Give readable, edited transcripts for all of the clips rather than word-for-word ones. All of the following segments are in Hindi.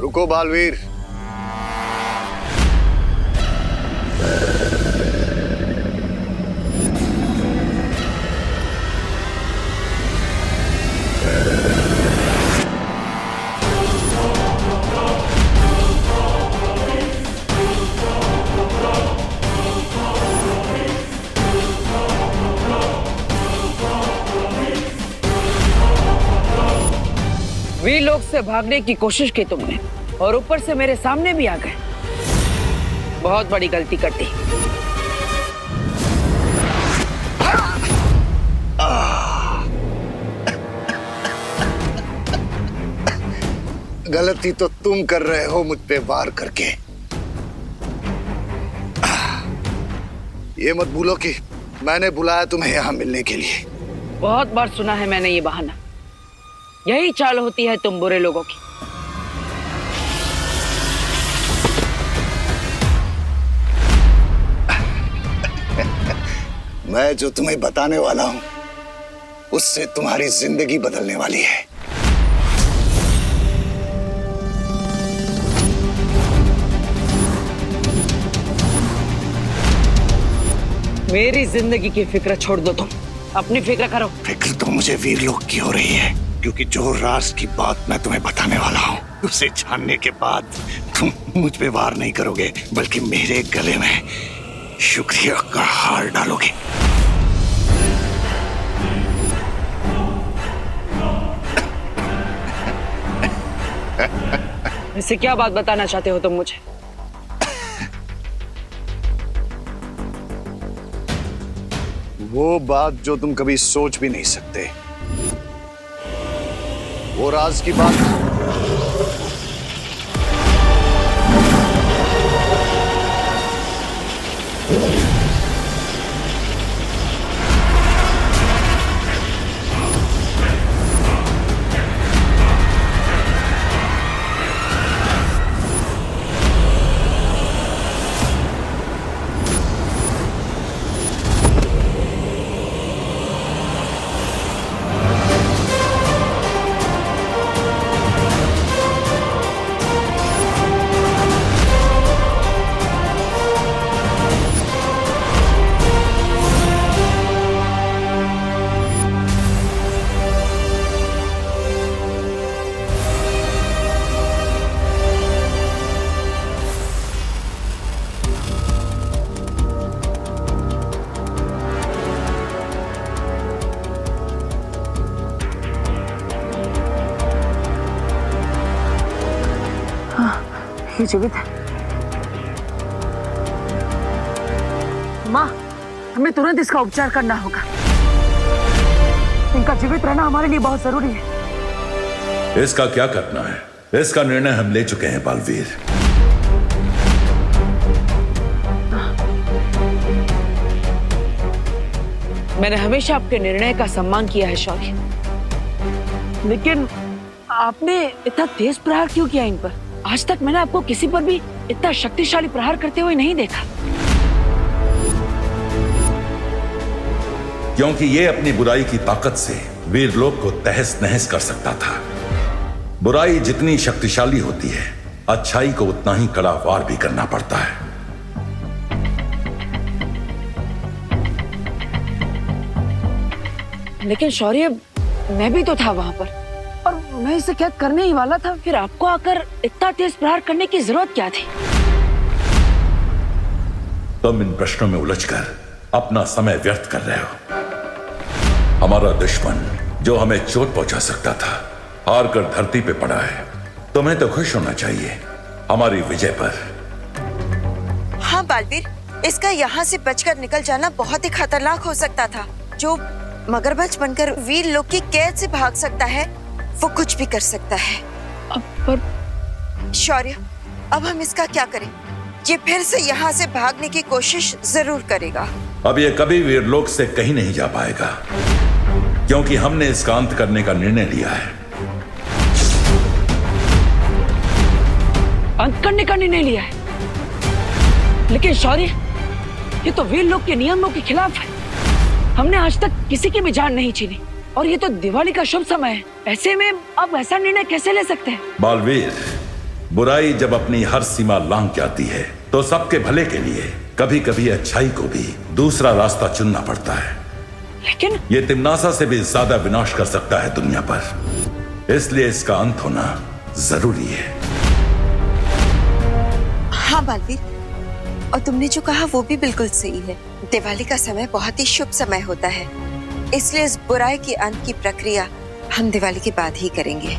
रुको बालवीर। वीर लोग से भागने की कोशिश की तुमने और ऊपर से मेरे सामने भी आ गए। बहुत बड़ी गलती कर दी। गलती तो तुम कर रहे हो मुझ पे वार करके। ये मत भूलो कि मैंने बुलाया तुम्हें यहां मिलने के लिए। बहुत बार सुना है मैंने ये बहाना। यही चाल होती है तुम बुरे लोगों की। मैं जो तुम्हें बताने वाला हूं उससे तुम्हारी जिंदगी बदलने वाली है। मेरी जिंदगी की फिक्र छोड़ दो, तुम अपनी फिक्र करो। फिक्र तो मुझे वीर लोग की हो रही है, क्योंकि जो राज की बात मैं तुम्हें बताने वाला हूँ उसे जानने के बाद तुम मुझ पे वार नहीं करोगे, बल्कि मेरे गले में शुक्रिया का हार डालोगे। इससे क्या बात बताना चाहते हो तुम मुझे? वो बात जो तुम कभी सोच भी नहीं सकते। वो राज की बात। ये जीवित है। माँ, हमें तुरंत इसका उपचार करना होगा। इनका जीवित रहना हमारे लिए बहुत जरूरी है। इसका क्या करना है, इसका निर्णय हम ले चुके हैं बालवीर। मैंने हमेशा आपके निर्णय का सम्मान किया है शौर्य, लेकिन आपने इतना तेज प्रहार क्यों किया इन पर? आज तक मैंने आपको किसी पर भी इतना शक्तिशाली प्रहार करते हुए नहीं देखा। क्योंकि ये अपनी बुराई की ताकत से वीरलोक को तहस नहस कर सकता था। बुराई जितनी शक्तिशाली होती है, अच्छाई को उतना ही कड़ा वार भी करना पड़ता है। लेकिन शौर्य, मैं भी तो था वहां पर और मैं इसे कैद करने ही वाला था। फिर आपको आकर इतना तेज प्रहार करने की जरूरत क्या थी? तुम इन प्रश्नों में उलझकर अपना समय व्यर्थ कर रहे हो। हमारा दुश्मन जो हमें चोट पहुंचा सकता था, हार कर धरती पे पड़ा है। तुम्हें तो खुश होना चाहिए हमारी विजय पर। हाँ बालवीर, इसका यहाँ से बचकर निकल जाना बहुत ही खतरनाक हो सकता था। जो मगरमच्छ बनकर वीर लोग की कैद से भाग सकता है, वो कुछ भी कर सकता है। पर शौर्य, अब हम इसका क्या करें? ये फिर से यहाँ से भागने की कोशिश जरूर करेगा। अब ये कभी वीरलोक से कहीं नहीं जा पाएगा, क्योंकि हमने इसका अंत करने का निर्णय लिया है। अंत करने का निर्णय लिया है? लेकिन शौर्य, ये तो वीरलोक के नियमों के खिलाफ है। हमने आज तक किसी की भी जान नहीं छीनी और ये तो दिवाली का शुभ समय है। ऐसे में आप ऐसा निर्णय कैसे ले सकते हैं? बालवीर, बुराई जब अपनी हर सीमा लांघ के आती है तो सबके भले के लिए कभी कभी अच्छाई को भी दूसरा रास्ता चुनना पड़ता है। लेकिन ये तिम्नासा से भी ज्यादा विनाश कर सकता है दुनिया पर, इसलिए इसका अंत होना जरूरी है। हाँ बालवीर, और तुमने जो कहा वो भी बिल्कुल सही है। दिवाली का समय बहुत ही शुभ समय होता है, इसलिए इस बुराई के अंत की प्रक्रिया हम दिवाली के बाद ही करेंगे।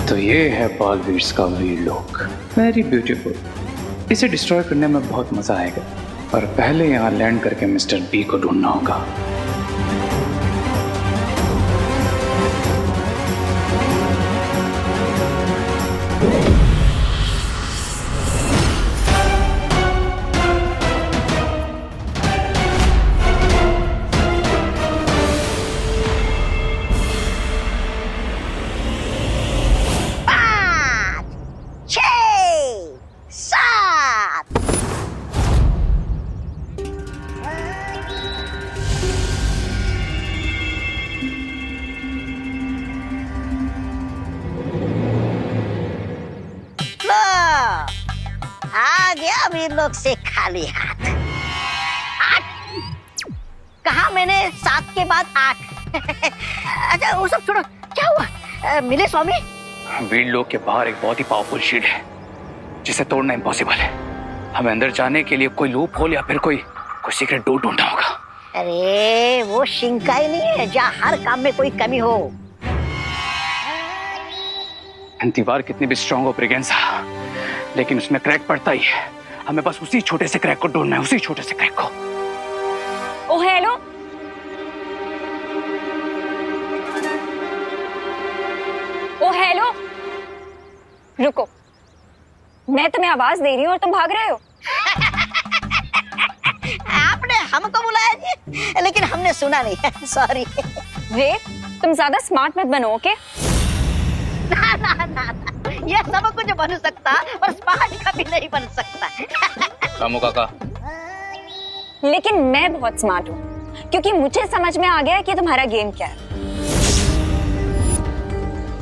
तो ये है बालवीर्स का वीर लोक। Very beautiful. इसे डिस्ट्रॉय करने में बहुत मजा आएगा, पर पहले यहाँ लैंड करके मिस्टर बी को ढूंढना होगा। आ गया वीर लोग से खाली हाथ। 8 कहा मैंने, 7 के बाद 8। अच्छा वो सब छोड़ो, क्या हुआ? मिले स्वामी? वीर लोक के बाहर एक बहुत ही पावरफुल शील्ड है जिसे तोड़ना इम्पॉसिबल है। हमें अंदर जाने के लिए कोई लूप होल या फिर कोई सीक्रेट डोर ढूंढना होगा। अरे वो शिंकाई नहीं है जहाँ हर काम में कोई कमी हो। दीवार कितनी भी स्ट्रांग हो ब्रिगेंसा, लेकिन उसमें क्रैक पड़ता ही है। हमें बस उसी छोटे से क्रैक को ढूंढना है, उसी छोटे से क्रैक को। ओ हेलो, ओ हेलो, रुको, मैं तुम्हें आवाज दे रही हूँ और तुम भाग रहे हो। आपने हमको बुलाया जी, लेकिन हमने सुना नहीं। सॉरी। वे तुम ज्यादा स्मार्ट मत बनो, ओके? ना ना ना ना, ये सब कुछ बन सकता पर स्मार्ट कभी नहीं बन सकता। रामू काका, लेकिन मैं बहुत स्मार्ट हूँ, क्योंकि मुझे समझ में आ गया है कि तुम्हारा गेम क्या है।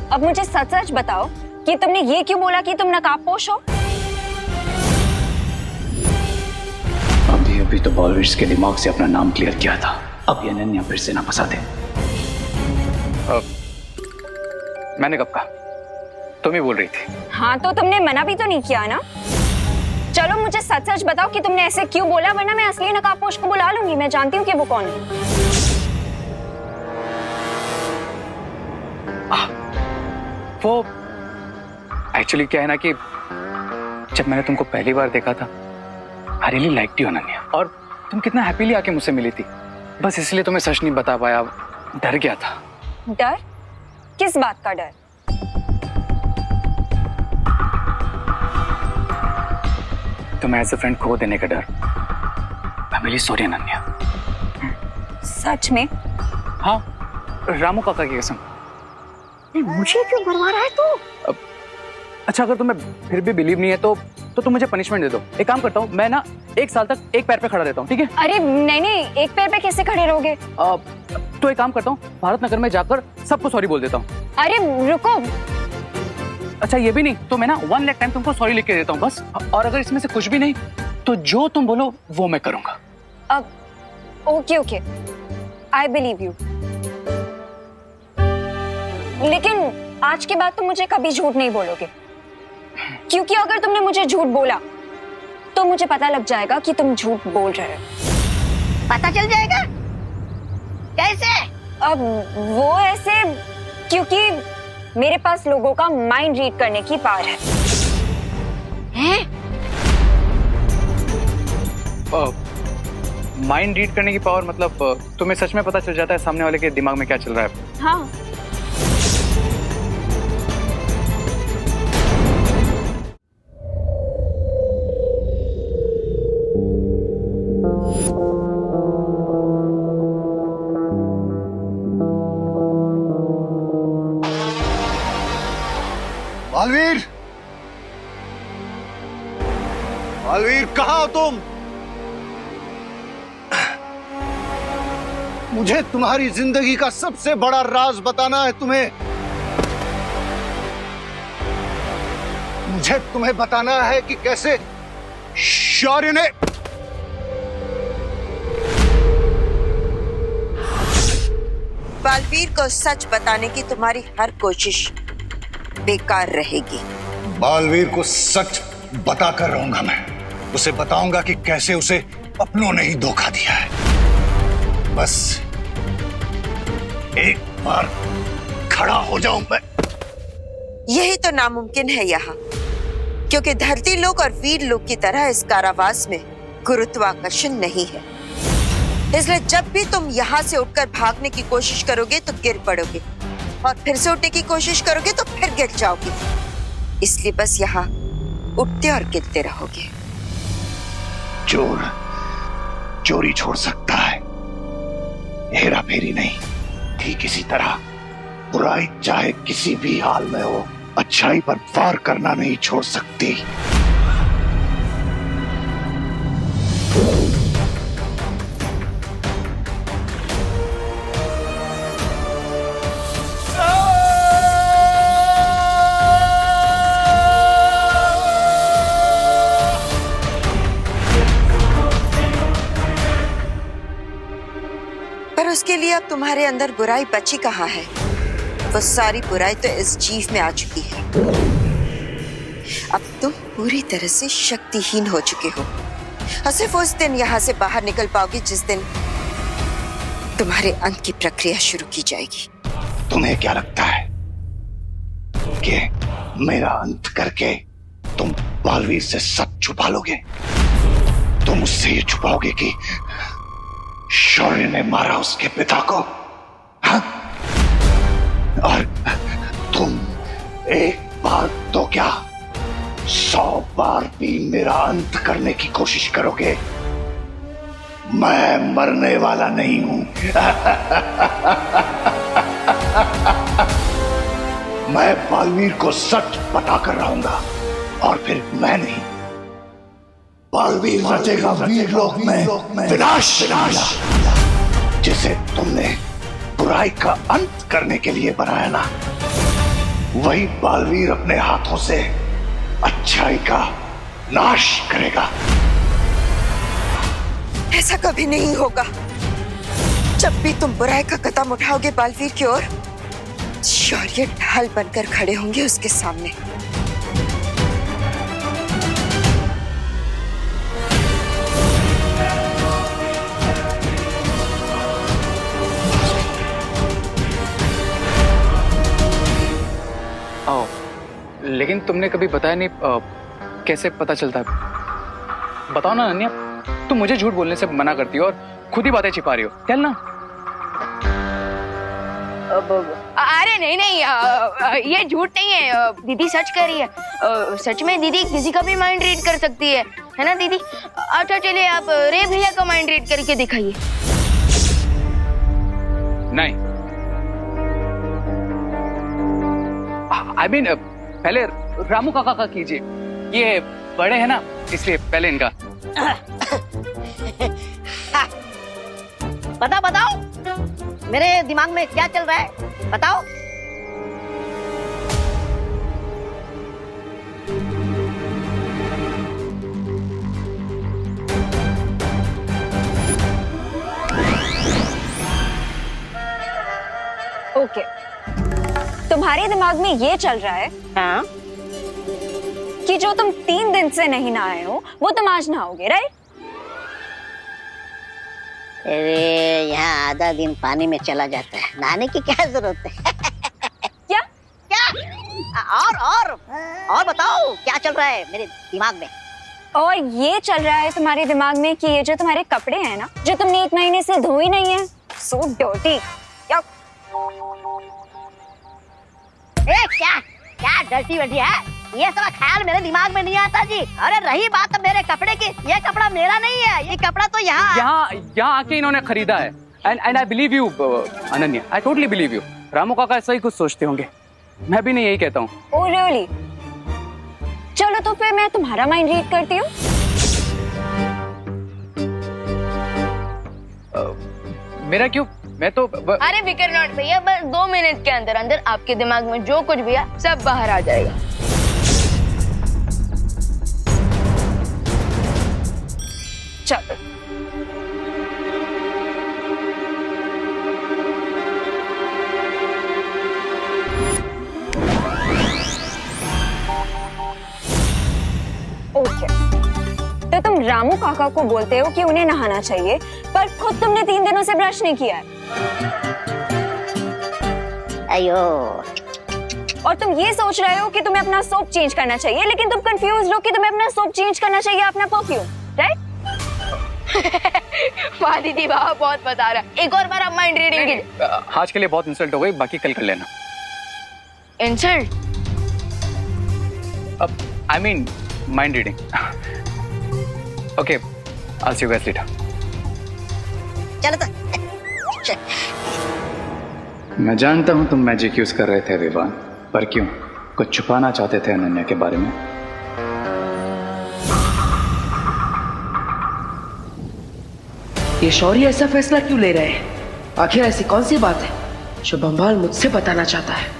अब मुझे सच सच बताओ कि तुमने ये क्यों बोला कि तुम नकाबपोश हो? अभी तो बॉलर्स के दिमाग से अपना नाम क्लियर किया था। अब ये अनन्या फिर से ना फंसा दे। मैंने कब कहा? तुम ही बोल रही थी। हाँ तो तुमने मना भी तो नहीं किया ना। चलो मुझे सच सच बताओ कि तुमने ऐसे क्यों बोला, वरना मैं असली नकाबपोश को बुला लूंगी। मैं जानती हूँ कि वो कौन है। वो एक्चुअली क्या है ना कि जब मैंने तुमको पहली बार देखा था, I really liked you Ananya, और तुम कितना हैप्पीली आके मुझसे मिली थी। बस इसलिए तुम्हें सच नहीं बता पाया, डर गया था। डर? किस बात का डर? तुम्हें एज अ फ्रेंड खो देने का डर। I am really sorry Ananya. सच में? हाँ, रामू काका की कसम। मुझे क्यों मरवा रहा है तू? अच्छा, अगर तुम्हें फिर भी बिलीव नहीं है तो तुम मुझे पनिशमेंट दे दो। एक काम करता हूँ, मैं ना 1 साल तक एक पैर पे खड़ा रहता हूँ, ठीक है? अरे नहीं नहीं, एक पैर पे कैसे खड़े रहोगे? तो एक काम करता हूँ, भारत नगर में जाकर सबको सॉरी बोल देता हूँ। अरे रुको। अच्छा ये भी नहीं तो मैं ना 1 लाख टाइम तुमको सॉरी लिख के देता हूँ बस। और अगर इसमें से कुछ भी नहीं तो जो तुम बोलो वो मैं करूंगा। अब okay okay, I believe you, लेकिन आज के बाद तुम मुझे कभी झूठ नहीं बोलोगे, क्योंकि अगर तुमने मुझे झूठ बोला तो मुझे पता लग जाएगा कि तुम झूठ बोल रहे हो। पता चल जाएगा? कैसे? अब वो ऐसे क्योंकि मेरे पास लोगों का माइंड रीड करने की पावर है। हैं? माइंड रीड करने की पावर मतलब तुम्हें सच में पता चल जाता है सामने वाले के दिमाग में क्या चल रहा है? हाँ। बालवीर, बालवीर कहाँ हो तुम? मुझे तुम्हारी जिंदगी का सबसे बड़ा राज बताना है तुम्हें। मुझे तुम्हें बताना है कि कैसे शौर्य ने बालवीर को सच बताने की तुम्हारी हर कोशिश बेकार रहेगी। बालवीर को सच बताकर रहूंगा मैं। उसे बताऊंगा कि कैसे उसे अपनों ने ही धोखा दिया है। बस एक बार खड़ा हो जाऊं मैं। यही तो नामुमकिन है यहाँ, क्योंकि धरती लोक और वीर लोक की तरह इस कारावास में गुरुत्वाकर्षण नहीं है। इसलिए जब भी तुम यहाँ से उठकर भागने की कोशिश करोगे तो गिर पड़ोगे, और फिर से उठने की कोशिश करोगे तो फिर गिर जाओगे। इसलिए बस यहाँ उठते और गिरते रहोगे। चोर चोरी छोड़ सकता है, हेरा फेरी नहीं। ठीक इसी तरह बुराई चाहे किसी भी हाल में हो, अच्छाई पर वार करना नहीं छोड़ सकती। पर उसके लिए अब तुम्हारे अंदर बुराई बची कहाँ है? वो सारी बुराई तो इस जीव में आ चुकी है। अब तुम पूरी तरह से शक्तिहीन हो चुके हो, और सिर्फ उस दिन यहाँ से बाहर निकल पाओगे जिस दिन तुम्हारे अंत की प्रक्रिया शुरू की जाएगी। तुम्हें क्या लगता है कि मेरा अंत करके तुम बालवीर से सच छुपा लोगे? तुम उससे ये छुपाओगे कि शौर्य ने मारा उसके पिता को, हाँ? और तुम एक बार तो क्या 100 बार भी मेरा अंत करने की कोशिश करोगे। मैं मरने वाला नहीं हूं। मैं बालवीर को सच बताकर रहूंगा, और फिर मैं नहीं, बालवीर रचेगा वीर लोक में विनाश। जिसे तुमने बुराई का अंत करने के लिए बनाया ना, वही बालवीर अपने हाथों से अच्छाई का नाश करेगा। ऐसा कभी नहीं होगा। जब भी तुम बुराई का कदम उठाओगे बालवीर की ओर, शौर्य ढाल बनकर खड़े होंगे उसके सामने। लेकिन तुमने कभी बताया नहीं कैसे पता चलता है? बताओ ना अनन्या, तुम मुझे झूठ बोलने से मना करती हो और खुद ही बातें छिपा रही हो। चल ना। अरे नहीं नहीं, ये झूठ नहीं है, दीदी सच कह रही है। सच में दीदी किसी का भी माइंड रीड कर सकती है ना दीदी? अच्छा चलिए, आप रे भैया का माइंड रीड करके दिखाइए। नहीं, आई मीन पहले रामू काका का कीजिए, ये बड़े हैं ना, इसलिए पहले इनका। बताओ मेरे दिमाग में क्या चल रहा है, बताओ। ओके, तुम्हारे दिमाग में ये चल रहा है हाँ? कि जो तुम 3 दिन से नहीं नहाए हो वो तुम आज नहाओगे, राइट? अरे यहाँ आधा दिन पानी में चला जाता है, नहाने की क्या जरूरत है? क्या क्या? और बताओ क्या चल रहा है मेरे दिमाग में? और ये चल रहा है तुम्हारे दिमाग में कि ये जो तुम्हारे कपड़े हैं ना, जो तुमने 1 महीने से धोई नहीं है, सो डर्टी। क्या क्या डर्टी वर्टी है? ये सब ख्याल मेरे दिमाग में नहीं आता जी। अरे रही बात मेरे कपड़े की, ये कपड़ा मेरा नहीं है, ये कपड़ा तो यहाँ आके इन्होंने खरीदा है। And I believe you Ananya, I totally believe you. Ramu काका ऐसा ही कुछ सोचते होंगे, मैं भी नहीं यही कहता हूँ। Oh really? चलो तो फिर मैं तुम्हारा माइंड रीड करती हूँ। मेरा क्यों? मैं तो अरे फिकर नॉट भैया, बस 2 मिनट के अंदर अंदर आपके दिमाग में जो कुछ भी है सब बाहर आ जाएगा। चलो ओके, तो तुम रामू काका को बोलते हो कि उन्हें नहाना चाहिए, पर खुद तुमने 3 दिनों से ब्रश नहीं किया है। अयो, और तुम ये सोच रहे हो कि तुम्हें अपना सोप चेंज करना चाहिए, लेकिन तुम कंफ्यूज हो कि तुम्हें अपना सोप चेंज करना चाहिए अपना परफ्यूम, राइट? वाह दीदी वाह, बहुत बता रहा। एक और बार आप माइंड रीडिंग कीजिए। आज के लिए बहुत इंसल्ट हो गई, बाकी कल कर लेना। इंसल्ट? अब I mean mind reading. Okay, I'll see you guys later. चलो तो। मैं जानता हूँ तुम मैजिक यूज कर रहे थे विवान, पर क्यों? कुछ छुपाना चाहते थे अनन्या के बारे में? ये शौर्य ऐसा फैसला क्यों ले रहे हैं? आखिर ऐसी कौन सी बात है जो बम्बाल मुझसे बताना चाहता है?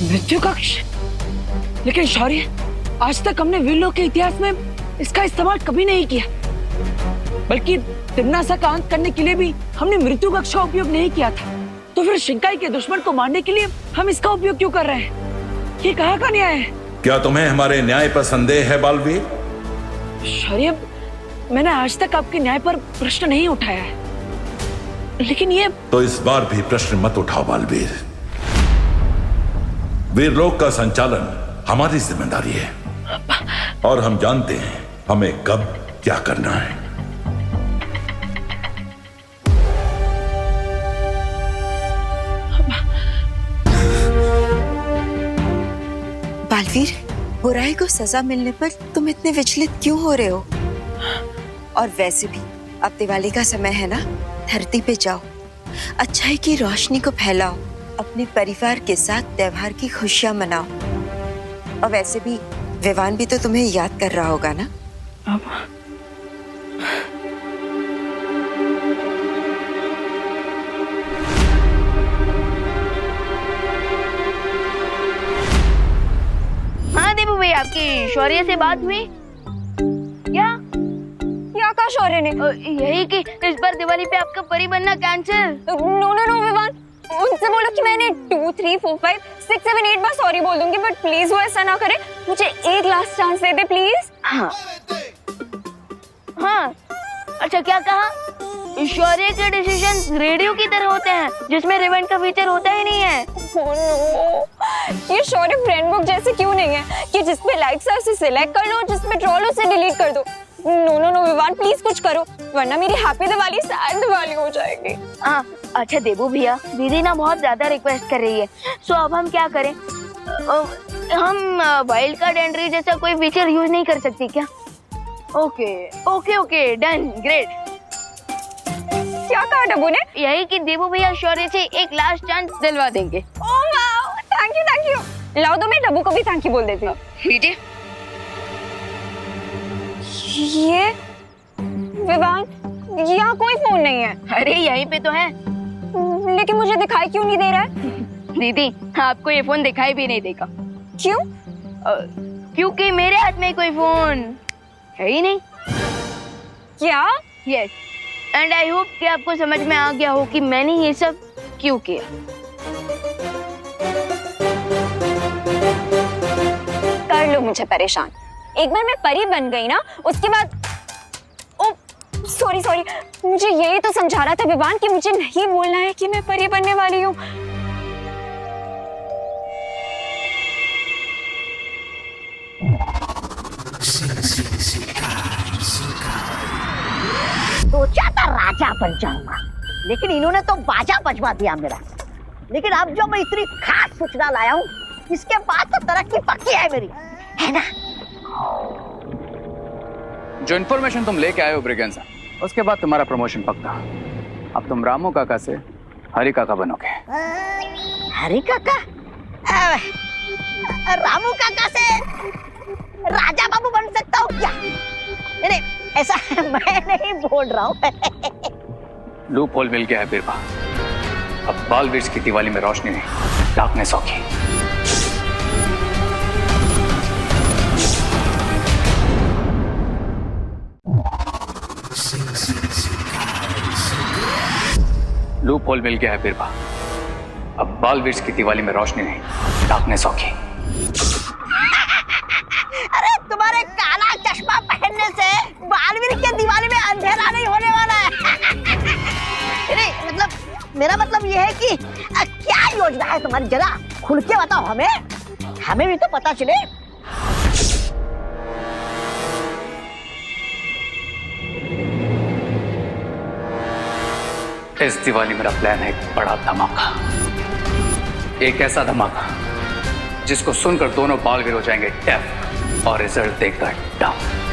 मृत्यु कक्ष? लेकिन शौर्य, आज तक हमने वीरलोक के इतिहास में इसका इस्तेमाल कभी नहीं किया, बल्कि तिम्नासा का अंत करने के लिए भी हमने मृत्यु कक्ष का उपयोग नहीं किया था। तो फिर शिंकाई के दुश्मन को मारने के लिए हम इसका उपयोग क्यों कर रहे हैं? ये कहाँ का न्याय है? क्या तुम्हें हमारे न्याय पर संदेह है बालवीर? शौर्य, मैंने आज तक आपके न्याय पर प्रश्न नहीं उठाया है, लेकिन ये तो इस बार भी प्रश्न मत उठाओ बालवीर। वीरलोक का संचालन हमारी जिम्मेदारी है और हम जानते हैं हमें कब क्या करना है। बालवीर, बुराई को सजा मिलने पर तुम इतने विचलित क्यों हो रहे हो? और वैसे भी अब दिवाली का समय है ना, धरती पे जाओ, अच्छाई की रोशनी को फैलाओ, अपने परिवार के साथ त्योहार की खुशियां मनाओ। और वैसे भी विवान भी तो तुम्हें याद कर रहा होगा ना? हाँ देबू भाई, आपकी शौर्य से बात हुई क्या? का शौर्य ने? यही कि इस बार दिवाली पे आपका परी बनना cancel. No no no Vivaan, उनसे बोलो कि मैंने 2, 3, 4, 5, 6, 7, 8 बार सॉरी बोल दूंगी, बट प्लीज वो ऐसा ना करे, मुझे एक last chance they they please. हाँ हाँ, अच्छा क्या कहा? शौर्य के डिसीजन रेडियो की तरह होते हैं जिसमें रिवेंट का फीचर होता ही नहीं है। oh no, ये शौर्य फ्रेंड बुक जैसे क्यों नहीं है कि जिसपे लाइक्स है उसे सिलेक्ट कर लो, जिसपे ट्रोल उसे डिलीट कर दो। No no no Vivaan, please कुछ करो, वरना मेरी हैप्पी दिवाली सैड दिवाली हो जाएगी। हाँ अच्छा देबू भैया, दीदी ना बहुत ज्यादा रिक्वेस्ट कर रही है, सो अब हम क्या करें? हम वाइल्ड कार्ड एंट्री जैसा कोई फीचर यूज नहीं कर सकते क्या? Okay okay okay, done, great. क्या कहा डब्बू ने? यही कि देबू भैया शौर्य से एक लास्ट चांस दिलवा देंगे। Oh wow, thank you thank you. लाओ तो मैं डब्बू को भी थैंक यू बोल देती हूँ। लीजिए। ये विवान, यहाँ कोई फोन नहीं है। अरे यहीं पे तो है। लेकिन मुझे दिखाई क्यों नहीं दे रहा है? दीदी आपको ये फोन दिखाई भी नहीं देगा। क्यों? क्योंकि मेरे हाथ में कोई फोन है ही नहीं। क्या? यस, एंड आई होप कि आपको समझ में आ गया हो कि मैंने ये सब क्यों किया। कर लो मुझे परेशान। एक बार मैं परी बन गई ना, उसके बाद ओ सॉरी सॉरी, मुझे यही तो समझा रहा था विवान कि मुझे नहीं बोलना है कि मैं परी बनने वाली हूँ। सोचा था राजा बन जाऊंगा, लेकिन इन्होंने तो बाजा बजवा दिया मेरा। लेकिन अब जो मैं इतनी खास सूचना लाया हूँ, इसके बाद तो तरक्की पक्की है मेरी, है ना? जो इन्फॉर्मेशन तुम लेके आए हो ब्रिगेंसा, उसके बाद तुम्हारा प्रमोशन पक्का। अब तुम रामू काका से हरी काका बनोगे। हरी काका? रामू काका से राजा बाबू बन सकता हूँ क्या? नहीं, ऐसा मैं नहीं बोल रहा हूँ। लूप होल मिल गया है बिरबा। अब बाल वृक्ष की दिवाली में रोशनी नहीं, डार्कनेस होगी। लूप होल मिल गया है बिरबा। अब बाल वृक्ष की दिवाली में रोशनी नहीं, डार्कनेस होगी। अरे तुम्हारे काला चश्मा पहनने से बालवीर के दिवाली में अंधेरा नहीं होने वाला है। नहीं, मतलब मेरा मतलब ये है कि क्या योजना है तुम्हारी, जरा खुल के बताओ हमें, हमें भी तो पता चले। इस दिवाली मेरा प्लान है एक बड़ा धमाका। एक ऐसा धमाका जिसको सुनकर दोनों बालवीर हो जाएंगे डेफ और रिजल्ट देखकर डम।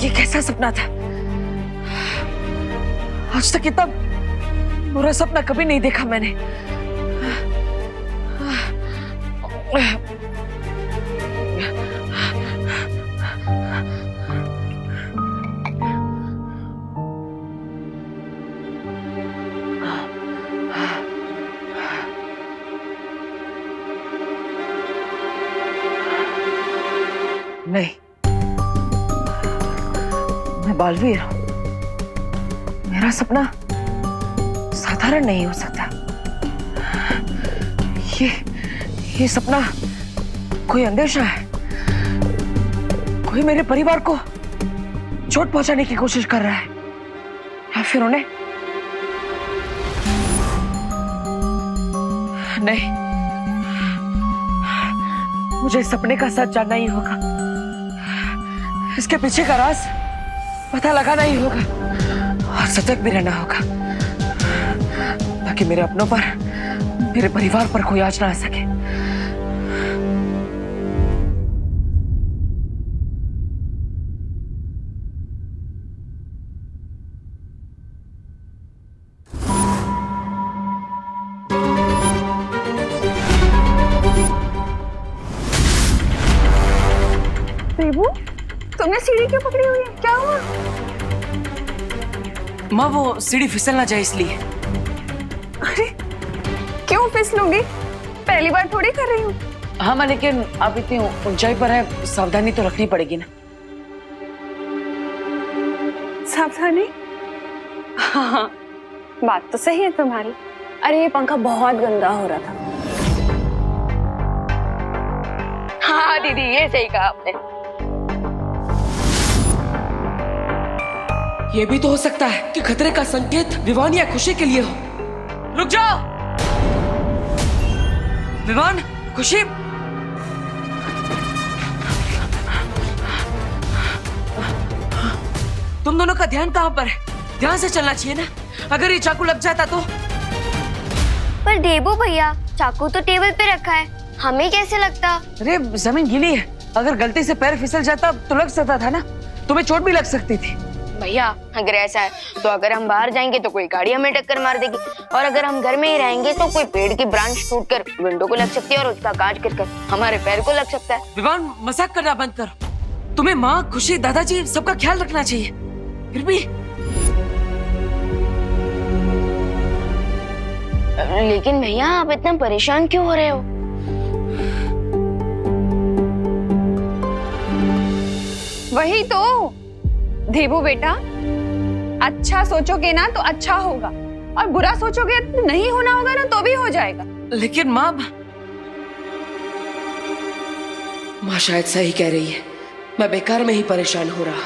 ये कैसा सपना था? आज तक इतना बुरा सपना कभी नहीं देखा मैंने। नहीं, मैं बालवीर हूं। मेरा सपना साधारण नहीं हो सकता। ये सपना कोई अंदेशा है। कोई मेरे परिवार को चोट पहुंचाने की कोशिश कर रहा है, या फिर उन्हें नहीं। मुझे इस सपने का सच जानना ही होगा। इसके पीछे का राज पता लगाना ही होगा और सतर्क भी रहना होगा, ताकि मेरे अपनों पर, मेरे परिवार पर कोई आंच ना आ सके। देबू, तुमने सीढ़ी क्यों पकड़ी हुई है? क्या हुआ? माँ, वो सीढ़ी फिसल ना जाए इसलिए। अरे क्यों फिसलूंगी? पहली बार थोड़ी कर रही हूँ। हाँ माँ, लेकिन आप इतनी ऊंचाई पर है, सावधानी तो रखनी पड़ेगी ना। सावधानी? हाँ, बात तो सही है तुम्हारी। अरे ये पंखा बहुत गंदा हो रहा था। हाँ दीदी, ये सही कहा आपने। ये भी तो हो सकता है कि खतरे का संकेत विवान या खुशी के लिए हो। रुक जाओ विवान, खुशी। तुम दोनों का ध्यान कहाँ पर है? ध्यान से चलना चाहिए ना। अगर ये चाकू लग जाता तो? पर देबू भैया, चाकू तो टेबल पे रखा है, हमें कैसे लगता? अरे जमीन गीली है, अगर गलती से पैर फिसल जाता तो लग सकता था ना। तुम्हें चोट भी लग सकती थी। भैया अगर ऐसा है तो अगर हम बाहर जाएंगे तो कोई गाड़ी हमें टक्कर मार देगी, और अगर हम घर में ही रहेंगे तो कोई पेड़ की ब्रांच टूटकर विंडो को लग सकती है और उसका कांच गिरकर हमारे पैर को लग सकता है। विवान, मजाक करना बंद करो। तुम्हें माँ, खुशी, दादाजी सबका ख्याल रखना चाहिए। फिर भी लेकिन भैया आप इतना परेशान क्यों हो रहे हो? वही तो देबू बेटा, अच्छा सोचोगे ना तो अच्छा होगा, और बुरा सोचोगे तो नहीं होना होगा ना तो भी हो जाएगा। लेकिन माँ शायद सही कह रही है। मैं बेकार में ही परेशान हो रहा।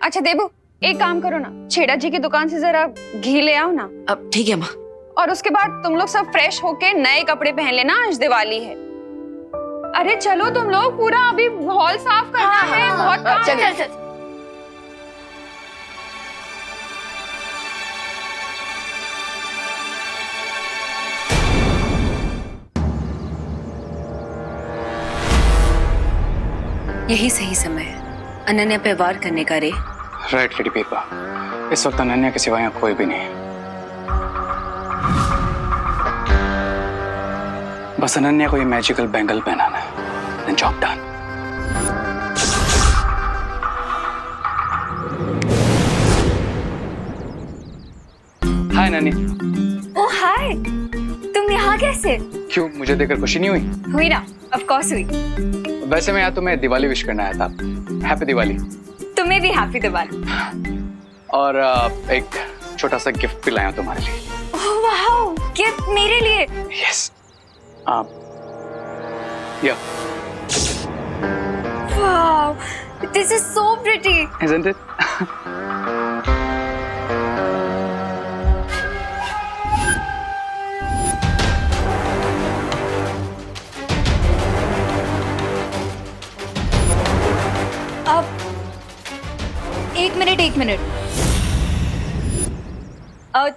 अच्छा देबू, एक काम करो ना, छेड़ा जी की दुकान से जरा घी ले आओ ना। अब ठीक है माँ। और उसके बाद तुम लोग सब फ्रेश होके नए कपड़े पहन लेना, आज दिवाली है। अरे चलो तुम लोग, पूरा अभी हॉल साफ करना है, बहुत काम चल है। चल चल। यही सही समय है अनन्या पे वार करने का। रे राइट लेडी पीपा, इस वक्त अनन्या के सिवा यहाँ कोई भी नहीं है। बस अनन्या को ये मैजिकल बैंगल पहनाना है। Job done. हाय नन्नी। ओह हाय, तुम यहाँ कैसे? क्यों, मुझे देखकर खुशी नहीं हुई? हुई ना, ऑफ कोर्स हुई। वैसे मैं यहाँ तुम्हें दिवाली विश करना आया था। हैप्पी दिवाली। तुम्हें भी हैप्पी दिवाली। और एक छोटा सा गिफ्ट भी लाया हूं तुम्हारे लिए। ओह वाओ, गिफ्ट मेरे लिए? यस। या wow, this is so pretty. Isn't it? एक मिनट।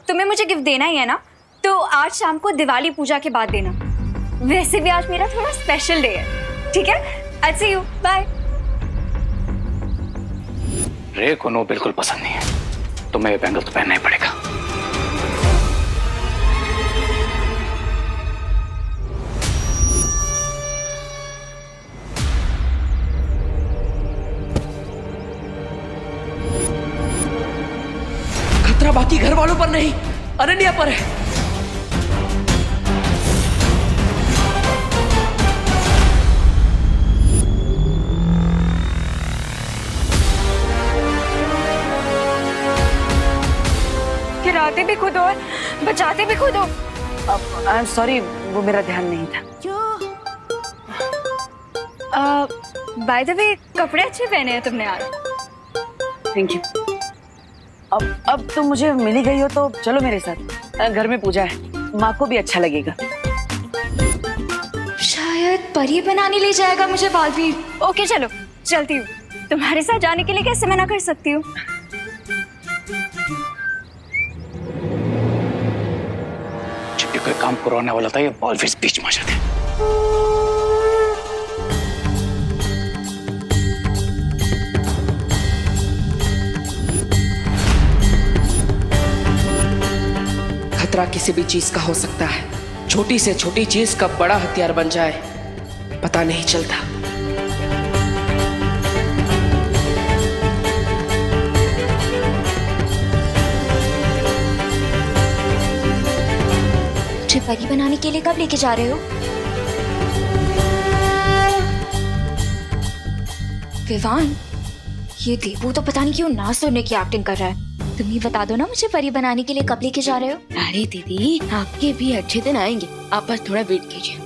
तुम्हें मुझे गिफ्ट देना ही है ना, तो आज शाम को दिवाली पूजा के बाद देना। वैसे भी आज मेरा थोड़ा स्पेशल डे है, ठीक है? I'll see you. Bye. रे को नो बिल्कुल पसंद नहीं है, तुम्हें ये बैंगल तो पहनना ही पड़ेगा। खतरा बाकी घर वालों पर नहीं, अनन्या पर है। गिराते भी खुद और बचाते भी खुद हो। आई एम सॉरी, वो मेरा ध्यान नहीं था। बाय द वे, कपड़े अच्छे पहने हैं तुमने आज। Thank you. अब तुम मुझे मिल ही गई हो तो चलो मेरे साथ, घर में पूजा है, माँ को भी अच्छा लगेगा। शायद परी बनाने ले जाएगा मुझे बालवीर। ओके चलो, चलती हूँ। तुम्हारे साथ जाने के लिए कैसे मना कर सकती हूँ? जब भी कोई काम करवाने वाला था, ये बालवीर बीच में आ जाते। खतरा किसी भी चीज का हो सकता है, छोटी से छोटी चीज कब बड़ा हथियार बन जाए पता नहीं चलता। मुझे परी बनाने के लिए कब लेके जा रहे हो? विवान, ये देवू तो पता नहीं क्यों ना सुनने की एक्टिंग कर रहा है। तुम ही बता दो ना मुझे परी बनाने के लिए कब लेके जा रहे हो? अरे दीदी, आपके भी अच्छे दिन आएंगे, आप बस थोड़ा वेट कीजिए।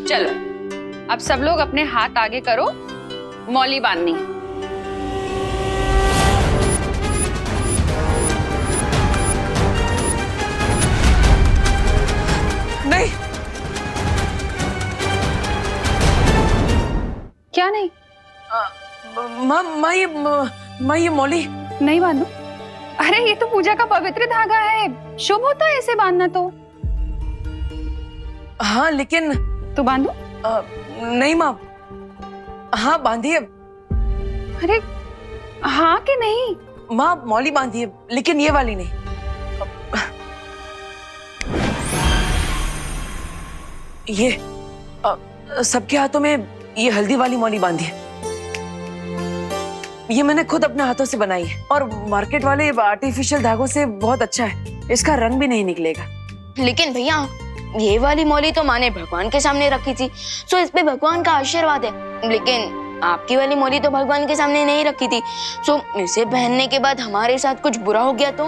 चलो, अब सब लोग अपने हाथ आगे करो, मौली बांधनी है। नहीं, क्या नहीं? माँ ये मौली नहीं बांधो? अरे ये तो पूजा का पवित्र धागा है, शुभ होता है इसे बांधना तो। हाँ लेकिन तो बांधो। नहीं माँ, हाँ बांधिए। अरे हाँ कि नहीं? माँ मौली बांधिए, लेकिन ये वाली नहीं। ये सबके हाथों में ये हल्दी वाली मौली बांधिए। ये मैंने खुद अपने हाथों से बनाई है और मार्केट वाले आर्टिफिशियल धागों से बहुत अच्छा है, इसका रंग भी नहीं निकलेगा। लेकिन भैया, ये वाली मौली तो माँ ने भगवान के सामने रखी थी, सो इस पे भगवान का आशीर्वाद है। लेकिन आपकी वाली मौली तो भगवान के सामने नहीं रखी थी, सो इसे पहनने के बाद हमारे साथ कुछ बुरा हो गया तो?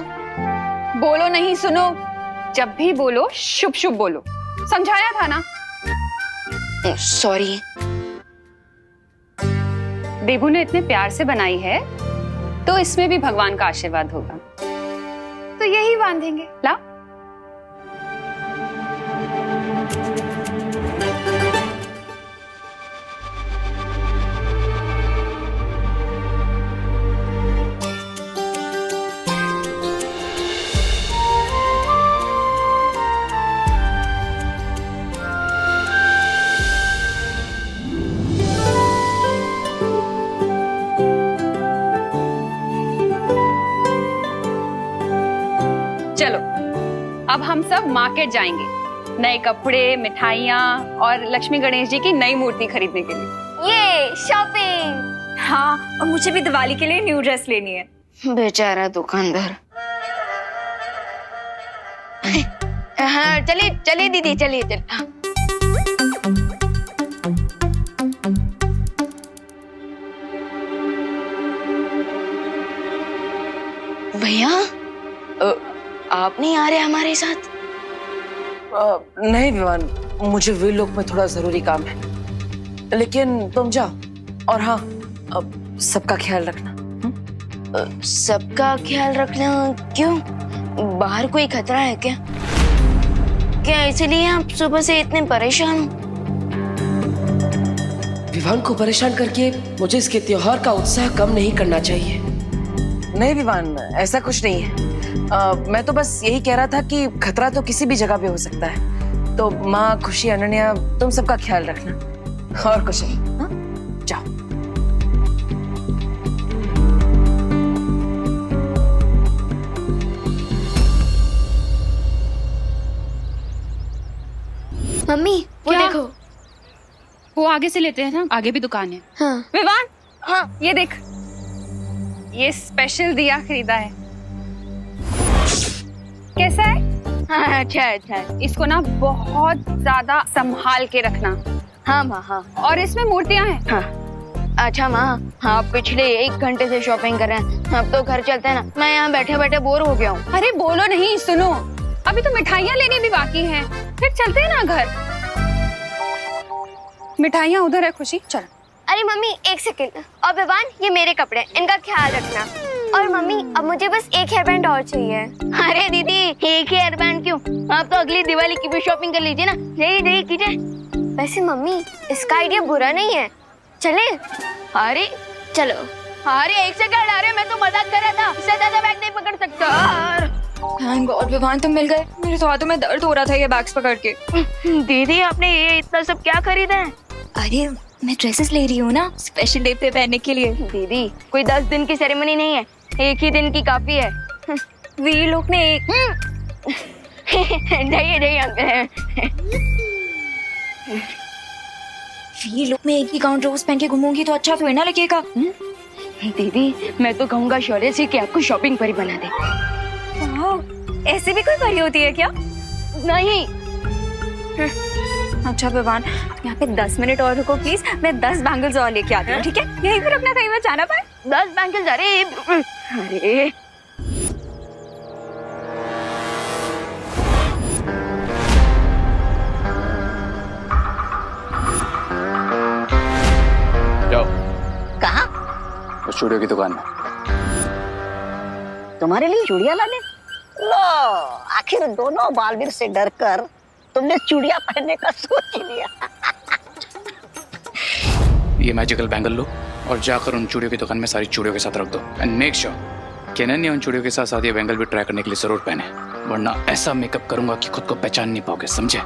बोलो नहीं, सुनो। जब भी बोलो शुभ शुभ बोलो, समझाया था ना। सॉरी। देवू ने इतने प्यार से बनाई है तो इसमें भी भगवान का आशीर्वाद होगा, तो यही बांधेंगे। ला। चलो, अब हम सब मार्केट जाएंगे, नए कपड़े, मिठाइयाँ और लक्ष्मी गणेश जी की नई मूर्ति खरीदने के लिए। ये शॉपिंग। हाँ, और मुझे भी दिवाली के लिए न्यू ड्रेस लेनी है। बेचारा दुकानदार। हाँ चलिए चलिए दीदी, चलिए चलिए। भैया, आप नहीं आ रहे हमारे साथ? नहीं विवान, मुझे वे लोग में थोड़ा जरूरी काम है, लेकिन तुम जाओ। और हाँ, सबका ख्याल रखना। सबका ख्याल रखना क्यों? बाहर कोई खतरा है क्या? क्या इसलिए आप सुबह से इतने परेशान हो? विवान को परेशान करके मुझे इसके त्योहार का उत्साह कम नहीं करना चाहिए। नहीं विवान, ऐसा कुछ नहीं है। मैं तो बस यही कह रहा था कि खतरा तो किसी भी जगह पे हो सकता है। तो माँ, खुशी, अनन्या, तुम सबका ख्याल रखना और कुछ नहीं। हाँ? जाओ। मम्मी वो क्या? देखो। वो आगे से लेते हैं ना, आगे भी दुकान है। हाँ विवान, हाँ ये देख, ये स्पेशल दिया खरीदा है। कैसा है? हाँ, अच्छा है, अच्छा है। इसको ना बहुत ज्यादा संभाल के रखना। हाँ माँ, हाँ और इसमें मूर्तियां हैं। हाँ। अच्छा माँ, हाँ पिछले 1 घंटे से शॉपिंग कर रहे हैं, अब तो घर चलते हैं ना। मैं यहाँ बैठे बैठे बोर हो गया हूँ। अरे बोलो नहीं, सुनो, अभी तो मिठाइयाँ लेनी भी बाकी हैं, फिर चलते हैं ना घर। मिठाइयाँ उधर है खुशी, चल। अरे मम्मी 1 सेकंड। और विवान, ये मेरे कपड़े, इनका ख्याल रखना। और मम्मी अब मुझे बस 1 हेयर बैंड और चाहिए। अरे दीदी, 1 हेयर बैंड क्यों? आप तो अगली दिवाली की भी शॉपिंग कर लीजिए ना। यही कीजिए। वैसे मम्मी, इसका आइडिया बुरा नहीं है, चले? अरे चलो। अरे 1 सेकंड, अरे मैं तो मजाक कर रहा था, इससे ज्यादा बैग नहीं पकड़ सकता। थैंक गॉड विवान तुम मिल गए, मेरे तो हाथों में दर्द हो रहा था ये बैग्स पकड़ के। दीदी आपने ये इतना सब क्या खरीदा है? अरे मैं ड्रेसेस ले रही हूँ ना, स्पेशल डे पे पहनने के लिए। दीदी कोई 10 दिन की सेरेमनी नहीं है, 1 ही दिन की काफी है। वीर लोग ने एक जाइए अंकल। वीर लोग में एक ही गाउन रोज पहन के घूमूंगी तो अच्छा थोड़ी ना लगेगा। दीदी मैं तो कहूँगा शौर्य से कि आपको शॉपिंग परी बना दे। ऐसे भी कोई परी होती है क्या? नहीं। अच्छा विवान, यहाँ पे 10 मिनट और रुको प्लीज, मैं 10 बैंगल्स और लेके आती हूँ, ठीक है? यहीं पर अपना कहीं मत जाना पाए। 10 बैंगल्स? अरे जाओ कहा? स्टूडियो की दुकान में। तुम्हारे लिए चूड़िया लाने? लो, आखिर दोनों बालवीर से डरकर तुमने चूड़िया पहनने का सोच ही लिया। ये मैजिकल बैंगल लो और जाकर उन चूड़ियों की दुकान में सारी चूड़ियों के साथ रख दो। एंड मेक श्योर कि अनन्या उन चूड़ियों के साथ साथ ये बैंगल भी ट्राई करने के लिए जरूर पहने, वरना ऐसा मेकअप करूंगा कि खुद को पहचान नहीं पाओगे, समझे?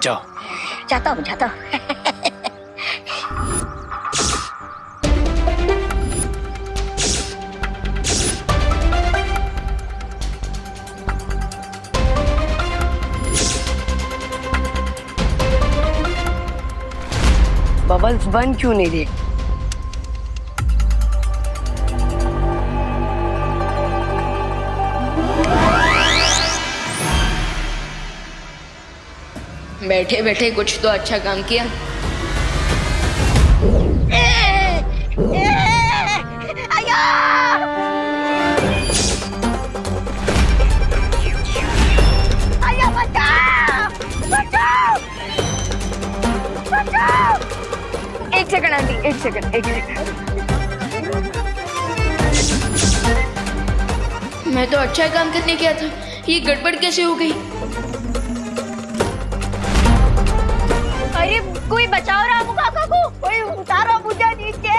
जाओ। जाता हूँ। बबल्स बन क्यों नहीं रहे? बैठे बैठे कुछ तो अच्छा काम किया। एक सेकंड आंटी, एक सेकंड। मैं तो अच्छा काम करने गया था, ये गड़बड़ कैसे हो गई? अरे कोई बचाओ रामू काका को, कोई उतारो मुझे नीचे।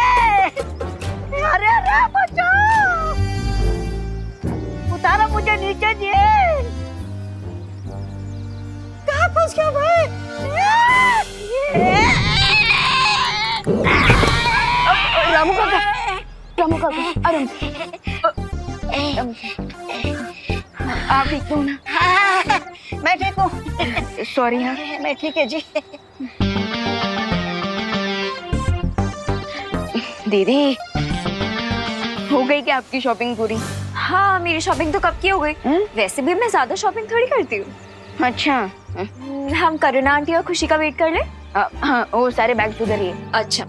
अरे बचाओ, उतारो मुझे नीचे जी। कहाँ फंस गया भाई? रामू काका, आराम से। आप ठीक हो ना? हाँ, मैं ठीक हूँ। सॉरी यार। मैं ठीक है जी। दीदी हो गई क्या आपकी शॉपिंग पूरी? हाँ मेरी शॉपिंग तो कब की हो गई। वैसे भी मैं ज्यादा शॉपिंग थोड़ी करती हूँ। अच्छा, हम करुणा आंटी और खुशी का वेट कर ले। हाँ वो सारे बैग्स उधर ही है। अच्छा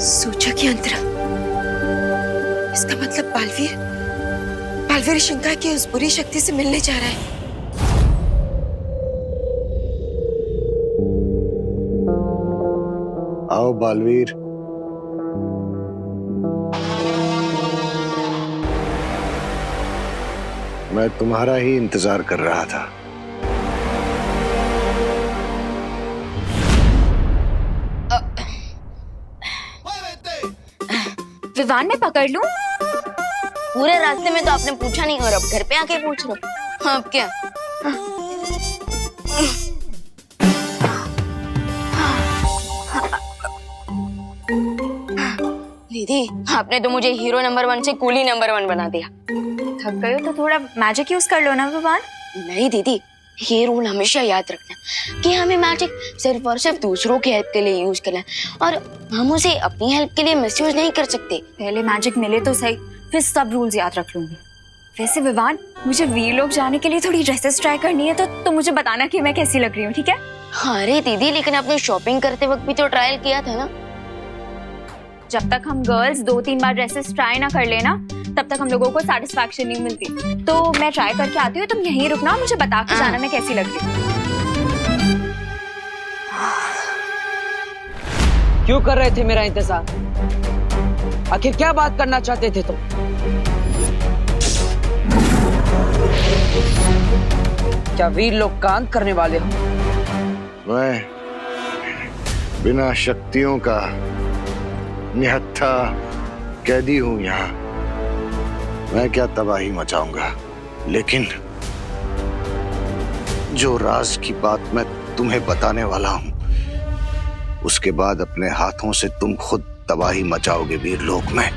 सोचा कि अंतरा, इसका मतलब बालवीर शंका की उस बुरी शक्ति से मिलने जा रहा है। आओ बालवीर। मैं तुम्हारा ही इंतजार कर रहा था। विवान में पकड़ लूं? पूरे रास्ते में तो आपने पूछा नहीं और अब घर पे आके पूछ रहे हो। अब क्या? दीदी, आपने तो मुझे हीरो नंबर 1 से कूली नंबर 1 बना दिया। थक गए हो तो थोड़ा मैजिक यूज कर लो ना विवान। नहीं दीदी, ये रूल हमेशा याद रखना कि हमें मैजिक सिर्फ और सिर्फ दूसरों की हेल्प के लिए यूज करना है और हम उसे अपनी हेल्प के लिए मिसयूज नहीं कर सकते। पहले मैजिक मिले तो सही, फिर सब रूल्स याद रख लूंगी। वैसे विवान, मुझे वीर लोग जाने के लिए थोड़ी ड्रेसेस ट्राई करनी है तो मुझे बताना कि मैं कैसी लग रही हूँ, ठीक है? अरे दीदी, लेकिन आपने शॉपिंग करते वक्त भी तो ट्रायल किया था ना। जब तक हम गर्ल्स 2-3 बार ड्रेसेस ट्राई ना कर लेना, तब तक हम लोगों को सेटिस्फैक्शन नहीं मिलती। तो मैं ट्राई करके आती हूँ, तुम यहीं रुकना और मुझे बता के जाना मैं कैसी लग रही हूँ। क्यों कर रहे थे मेरा इंतजार? आखिर क्या बात करना चाहते थे तुम? क्या वीर लोग का अंत करने वाले हो? मैं बिना शक्तियों का निहत्था कैदी हूं यहाँ। मैं क्या तबाही मचाऊंगा, लेकिन जो राज की बात मैं तुम्हें बताने वाला हूं, उसके बाद अपने हाथों से तुम खुद तबाही मचाओगे वीर लोक में।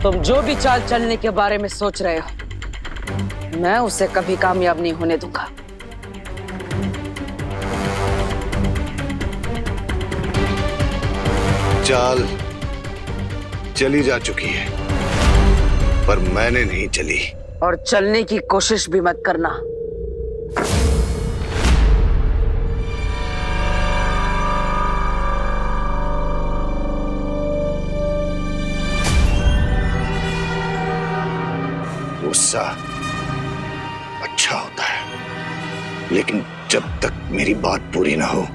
तुम जो भी चाल चलने के बारे में सोच रहे हो, मैं उसे कभी कामयाब नहीं होने दूंगा। चाल चली जा चुकी है, पर मैंने नहीं चली। और चलने की कोशिश भी मत करना। गुस्सा अच्छा होता है, लेकिन जब तक मेरी बात पूरी ना हो,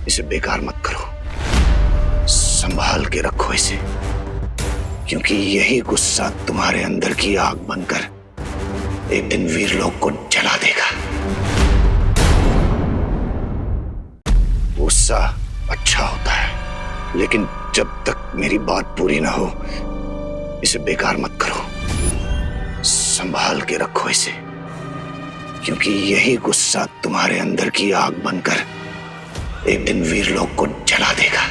इसे बेकार मत करो। संभाल के रखो इसे, क्योंकि यही गुस्सा तुम्हारे अंदर की आग बनकर एक दिन वीर लोक को जला देगा। गुस्सा अच्छा होता है, लेकिन जब तक मेरी बात पूरी ना हो, इसे बेकार मत करो। संभाल के रखो इसे, क्योंकि यही गुस्सा तुम्हारे अंदर की आग बनकर एक दिन वीर लोक को जला देगा।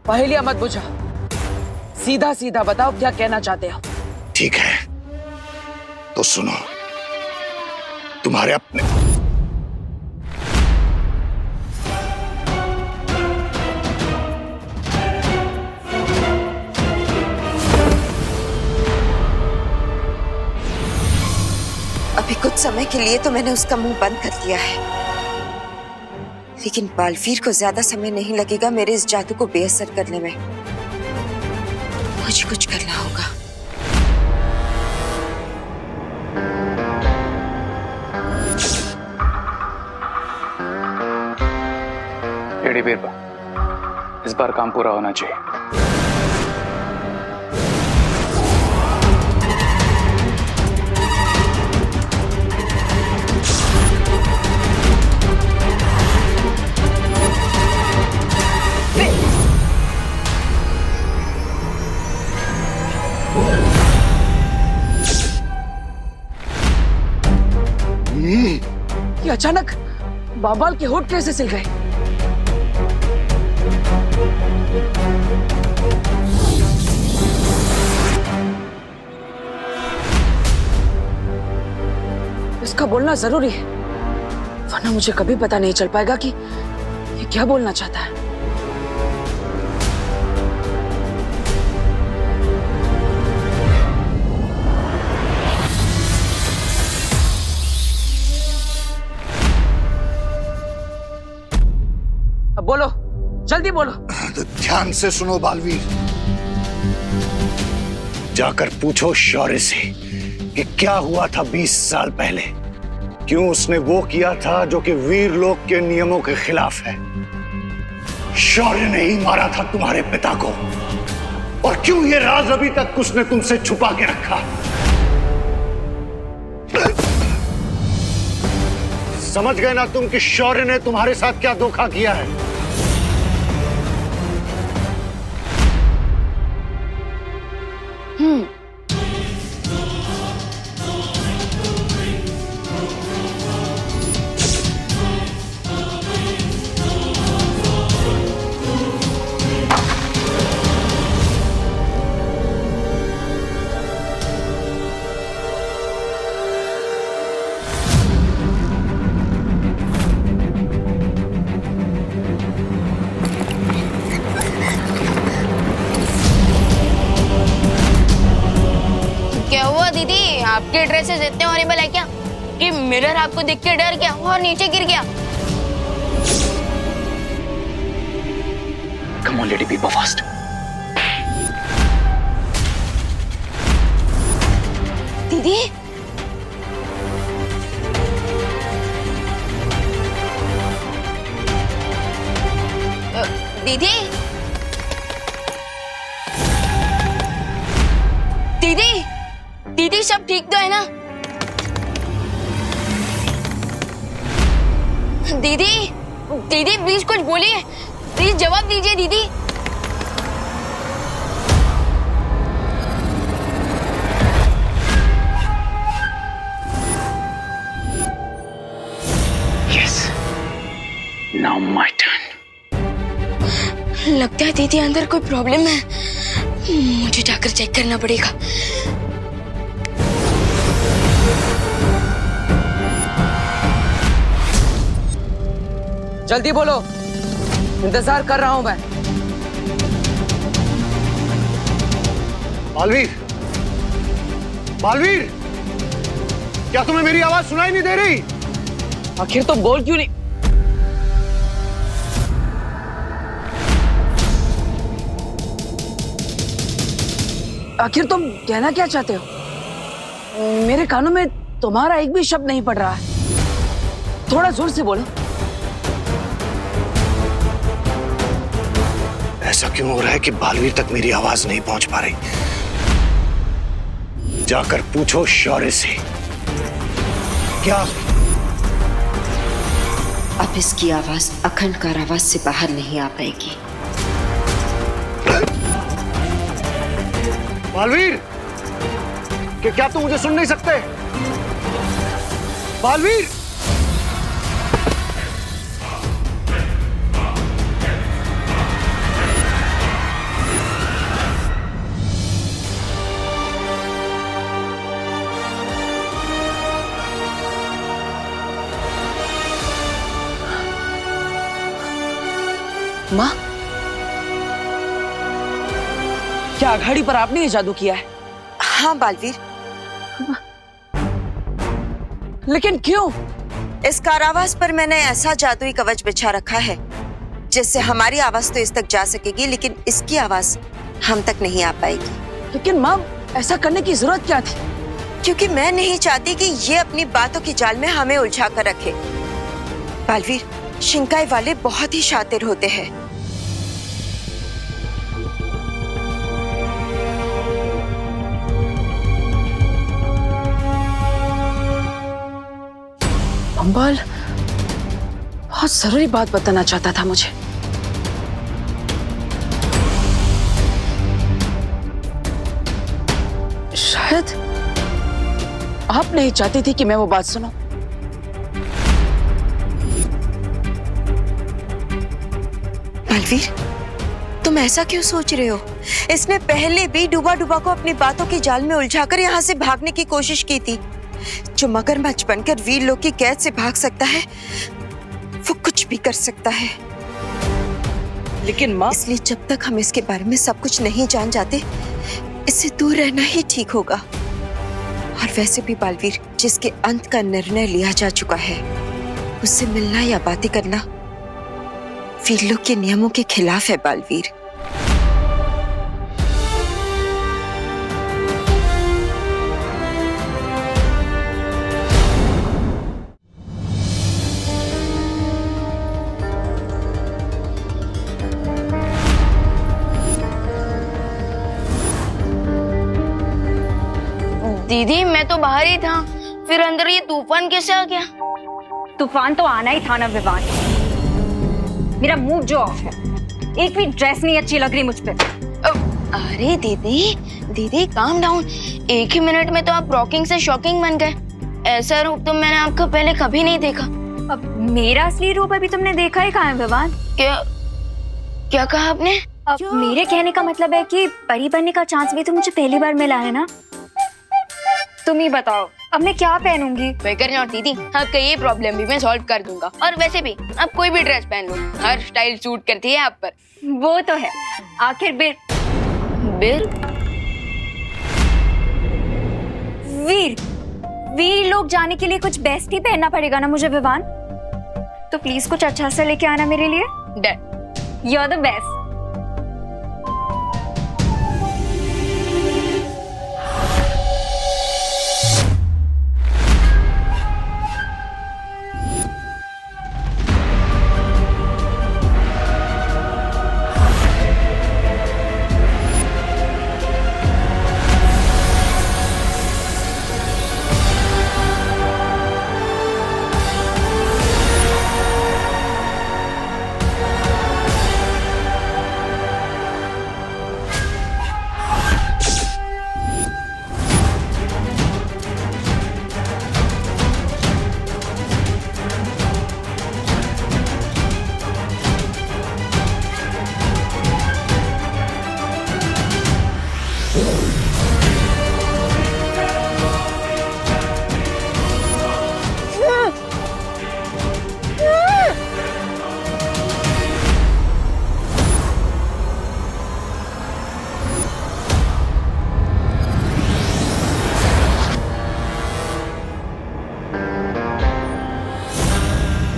पहेलियां मत बुझा, सीधा सीधा बताओ क्या कहना चाहते हो। ठीक है, तो सुनो। तुम्हारे अपने अभी कुछ समय के लिए तो मैंने उसका मुंह बंद कर दिया है, लेकिन बालवीर को ज्यादा समय नहीं लगेगा मेरे इस जादू को बेअसर करने में। मुझे कुछ करना होगा। एडी बीरबा, इस बार काम पूरा होना चाहिए। ये अचानक बाबाल के होठ कैसे सिल गए? इसका बोलना जरूरी है, वरना मुझे कभी पता नहीं चल पाएगा कि ये क्या बोलना चाहता है। अब बोलो, जल्दी बोलो। तो ध्यान से सुनो बालवीर, जाकर पूछो शौर्य से कि क्या हुआ था 20 साल पहले। क्यों उसने वो किया था जो कि वीर लोक के नियमों के खिलाफ है। शौर्य ने ही मारा था तुम्हारे पिता को, और क्यों ये राज अभी तक उसने तुमसे छुपा के रखा? समझ गए ना तुम कि शौर्य ने तुम्हारे साथ क्या धोखा किया है? क्या हुआ दीदी, आपके ड्रेसेस इतने हॉरिबल है क्या कि मिरर आपको देख के डर गया और नीचे गिर गया? Come on lady, be fast. दीदी दीदी दीदी दीदी सब ठीक तो है ना? दीदी दीदी प्लीज कुछ बोलिए, प्लीज जवाब दीजिए दीदी। Yes, now my turn. लगता है दीदी अंदर कोई प्रॉब्लम है, मुझे जाकर चेक करना पड़ेगा। जल्दी बोलो, इंतजार कर रहा हूं मैं। बालवीर, बालवीर, क्या तुम्हें मेरी आवाज सुनाई नहीं दे रही? आखिर तुम बोल क्यों नहीं? आखिर तुम कहना क्या चाहते हो? मेरे कानों में तुम्हारा एक भी शब्द नहीं पड़ रहा है, थोड़ा जोर से बोलो। ऐसा क्यों हो रहा है कि बालवीर तक मेरी आवाज नहीं पहुंच पा रही? जाकर पूछो शौर्य से। क्या अब इसकी आवाज अखंड कारावास से बाहर नहीं आ पाएगी। बालवीर, क्या तुम मुझे सुन नहीं सकते? बालवीर, माँ, क्या अघाड़ी पर आपने ये जादू किया है? हाँ बालवीर, लेकिन क्यों? इस कारावास पर मैंने ऐसा जादुई कवच बिछा रखा है जिससे हमारी आवाज तो इस तक जा सकेगी, लेकिन इसकी आवाज हम तक नहीं आ पाएगी। लेकिन माँ, ऐसा करने की जरूरत क्या थी? क्योंकि मैं नहीं चाहती कि ये अपनी बातों की जाल में हमें उलझा कर रखे। बालवीर, शिंकाई वाले बहुत ही शातिर होते हैं। अंबाल बहुत जरूरी बात बताना चाहता था मुझे। शायद आप नहीं चाहती थी कि मैं वो बात सुनूं। बालवीर, तुम ऐसा क्यों सोच रहे हो? इसने पहले भी डूबा डूबा को अपनी बातों की जाल में उलझाकर यहाँ से भागने की कोशिश की थी। जो मगरमच्छ बनकर वीर लोग की कैद से भाग सकता है, वो कुछ भी कर सकता है। लेकिन माँ, इसलिए जब तक हम इसके बारे में सब कुछ नहीं जान जाते, इससे दूर रहना ही ठीक होगा। और वैसे भी बालवीर, जिसके अंत का निर्णय लिया जा चुका है, उससे मिलना या बातें करना वीर लोग के नियमों के खिलाफ है। बालवीर, दीदी मैं तो बाहर ही था, फिर अंदर ये तूफान कैसे आ गया? तूफान तो आना ही था ना विवान। मेरा मूड जो ऑफ है, एक भी ड्रेस नहीं अच्छी लग रही मुझ पे। अरे दीदी दीदी काम डाउन, एक ही मिनट में तो आप रॉकिंग से शॉकिंग बन गए। ऐसा रूप तो मैंने आपका पहले कभी नहीं देखा। अब मेरा असली रूप अभी तुमने देखा ही कहाँ है विवान? क्या क्या कहा आपने? अब मेरे कहने का मतलब है कि परी बनने का चांस भी तो मुझे पहली बार मिला है ना। तुम ही बताओ अब मैं क्या पहनूंगी? बेकर नहीं, और दीदी आपका ये प्रॉब्लम भी मैं सॉल्व कर दूंगा। और वैसे भी आप कोई भी ड्रेस पहन लो, हर स्टाइल सूट करती है आप पर। वो तो है, आखिर बिल वीर लोग जाने के लिए कुछ बेस्ट ही पहनना पड़ेगा ना मुझे विवान। तो प्लीज कुछ अच्छा सा लेके आना मेरे लिए। Done. You are the best.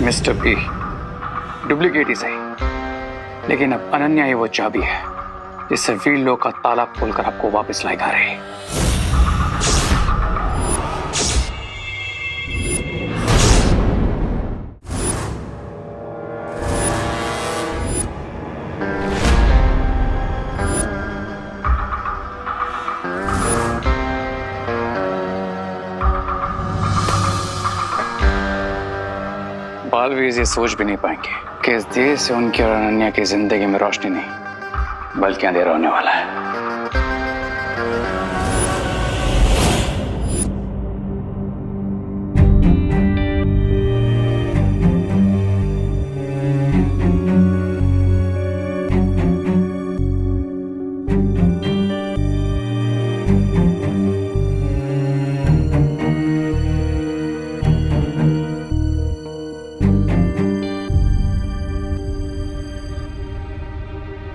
Mister B, duplicate ही सही, लेकिन अब अनन्या ही वो चाबी है जिससे वीर लोग का ताला खोलकर आपको वापस लाएगा रे। बालवीर ये सोच भी नहीं पाएंगे कि इस देर से उनकी और अनन्या की जिंदगी में रोशनी नहीं बल्कि अंधेरा होने वाला है।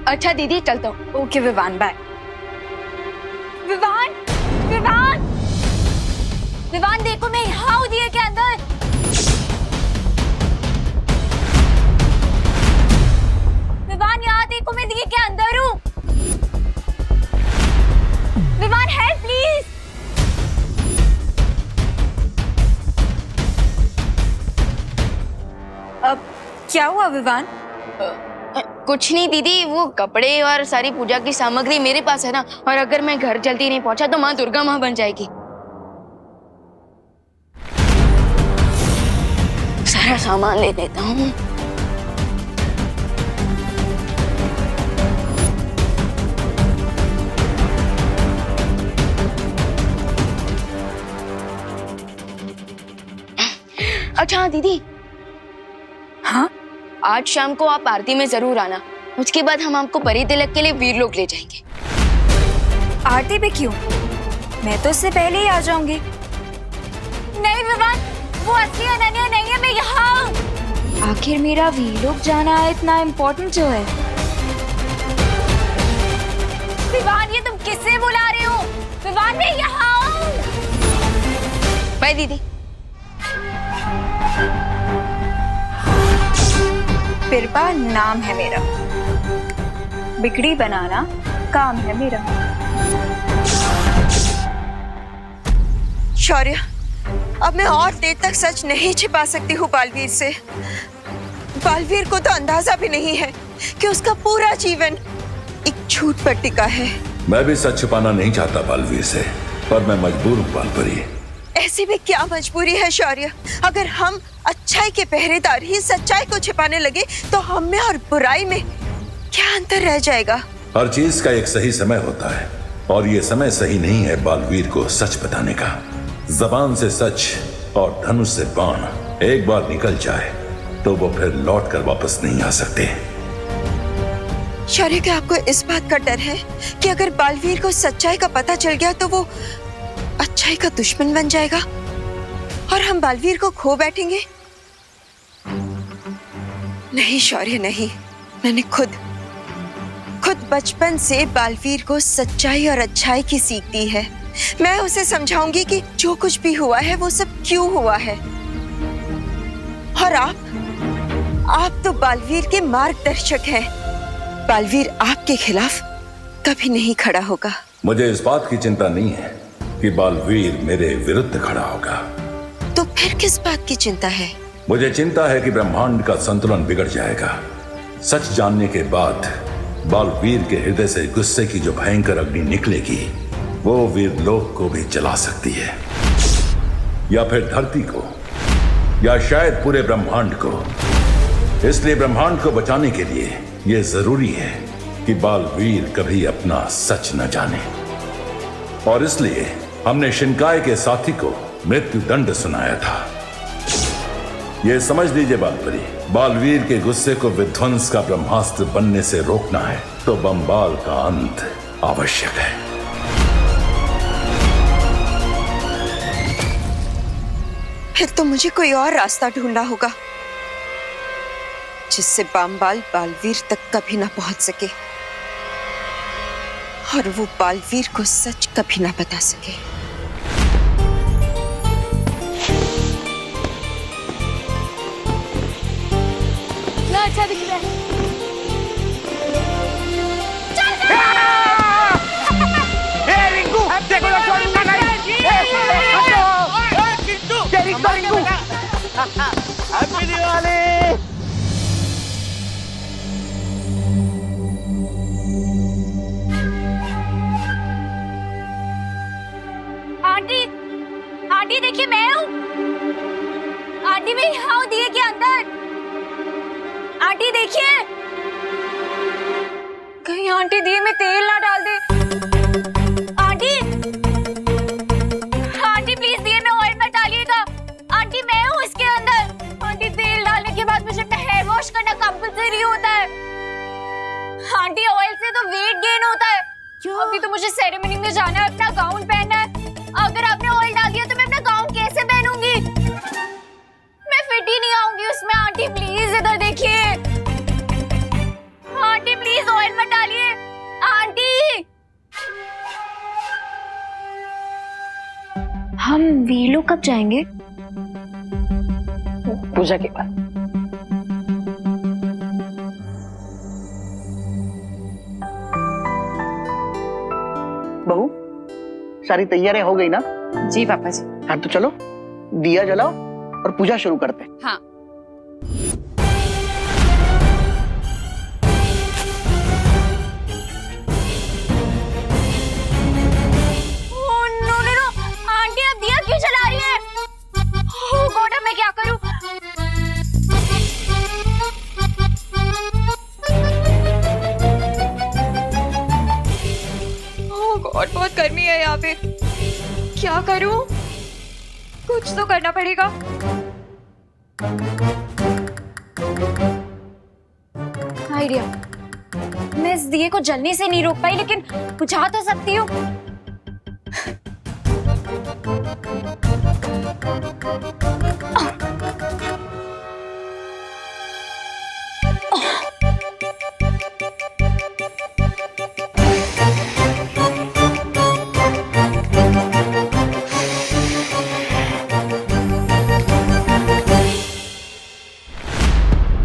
अच्छा दीदी चलता हूँ। Okay Vivaan, bye. विवान विवान विवान देखो मैं यहाँ हूँ दिए के अंदर। विवान यहाँ देखो मैं दिए के अंदर हूँ। Vivaan help please. अब क्या हुआ विवान? कुछ नहीं दीदी, वो कपड़े और सारी पूजा की सामग्री मेरे पास है ना, और अगर मैं घर जल्दी नहीं पहुंचा तो माँ दुर्गा माँ बन जाएगी। सारा सामान ले लेता हूँ। अच्छा दीदी। हाँ, आज शाम को आप आरती में जरूर आना, उसके बाद हम आपको परी तिलक के लिए वीरलोक ले जाएंगे। आरती पे क्यों? मैं तो उससे पहले ही आ जाऊंगी। नहीं विवान, वो असली अनन्या नहीं है, मैं यहाँ हूँ। आखिर मेरा वीरलोक जाना इतना इम्पोर्टेंट जो है। विवान ये तुम किससे बुला रहे हो? विवान मैं यहाँ हूँ। बाय दीदी। कृपा नाम है मेरा, बिगड़ी बनाना काम है मेरा। शौर्य, अब मैं और देर तक सच नहीं छिपा सकती हूँ बालवीर से। बालवीर को तो अंदाजा भी नहीं है कि उसका पूरा जीवन एक झूठ पर टिका है। मैं भी सच छिपाना नहीं चाहता बालवीर से, पर मैं मजबूर हूं बालपरी। ऐसी भी क्या मजबूरी है शौर्य? अगर हम अच्छाई के पहरेदार ही सच्चाई को छिपाने लगे तो हम में और बुराई में क्या अंतर रह जाएगा? हर चीज का एक सही समय होता है और ये समय सही नहीं है बालवीर को सच बताने का। जबान से सच और धनुष से बाण एक बार निकल जाए तो वो फिर लौट कर वापस नहीं आ सकते। शौर्य, क्या आपको इस बात का डर है कि अगर बालवीर को सच्चाई का पता चल गया तो वो अच्छाई का दुश्मन बन जाएगा और हम बालवीर को खो बैठेंगे? नहीं शौर्य, नहीं। मैंने खुद बचपन से बालवीर को सच्चाई और अच्छाई की सीख दी है। मैं उसे समझाऊंगी कि जो कुछ भी हुआ है वो सब क्यों हुआ है। और आप तो बालवीर के मार्गदर्शक हैं। बालवीर आपके खिलाफ कभी नहीं खड़ा होगा। मुझे इस बात की चिंता नहीं है कि बालवीर मेरे विरुद्ध खड़ा होगा। तो फिर किस बात की चिंता है? मुझे चिंता है कि ब्रह्मांड का संतुलन बिगड़ जाएगा। सच जानने के बाद बालवीर के हृदय से गुस्से की जो भयंकर अग्नि निकलेगी वो वीरलोक को भी जला सकती है, या फिर धरती को, या शायद पूरे ब्रह्मांड को। इसलिए ब्रह्मांड को बचाने के लिए यह जरूरी है कि बालवीर कभी अपना सच न जाने। और इसलिए हमने शिनकाय के साथी को मृत्यु दंड सुनाया था। यह समझ लीजिए बालपरी, बालवीर के गुस्से को विध्वंस का ब्रह्मास्त्र बनने से रोकना है तो बम्बाल का अंत आवश्यक है। फिर तो मुझे कोई और रास्ता ढूंढना होगा जिससे बम्बाल बालवीर तक कभी ना पहुंच सके और वो बालवीर को सच कभी ना बता सके। ना अच्छा दिख रहा है। आंटी, आंटी देखिए मैं हूँ। आंटी मैं यहाँ हूँ दिए के अंदर। आंटी देखिए, कहीं आंटी दिए में तेल ना डाल दे। आंटी, आंटी प्लीज दिए में ऑयल मत डालिएगा। आंटी मैं हूँ इसके अंदर। आंटी तेल डालने के बाद मुझे अपना हेयर वॉश करना कंपल्सरी होता है। आंटी ऑयल से तो वेट गेन होता है। अभी तो मुझे सेरेमनी में जाना है, अपना गाउन पहनना है। अगर आपने ऑयल डाल दिया तो मैं अपना गाउन कैसे पहनूंगी? मैं फिट ही नहीं आऊंगी उसमें। आंटी प्लीज इधर देखिए। आंटी प्लीज ऑयल मत डालिए। आंटी, हम वीलो कब जाएंगे? पूजा के बाद। बहू, सारी तैयारियां हो गई ना? जी पापा जी। हाँ तो चलो दिया जलाओ और पूजा शुरू करते हैं। हाँ। नो, आंटी अब दिया क्यों जला रही है? ओह गॉड, मैं क्या करूं? ओह गॉड, बहुत गर्मी है यहाँ पे। क्या करूं? कुछ तो करना पड़ेगा। आइडिया, मैं इस दिए को जलने से नहीं रोक पाई लेकिन बुझा तो सकती हूँ।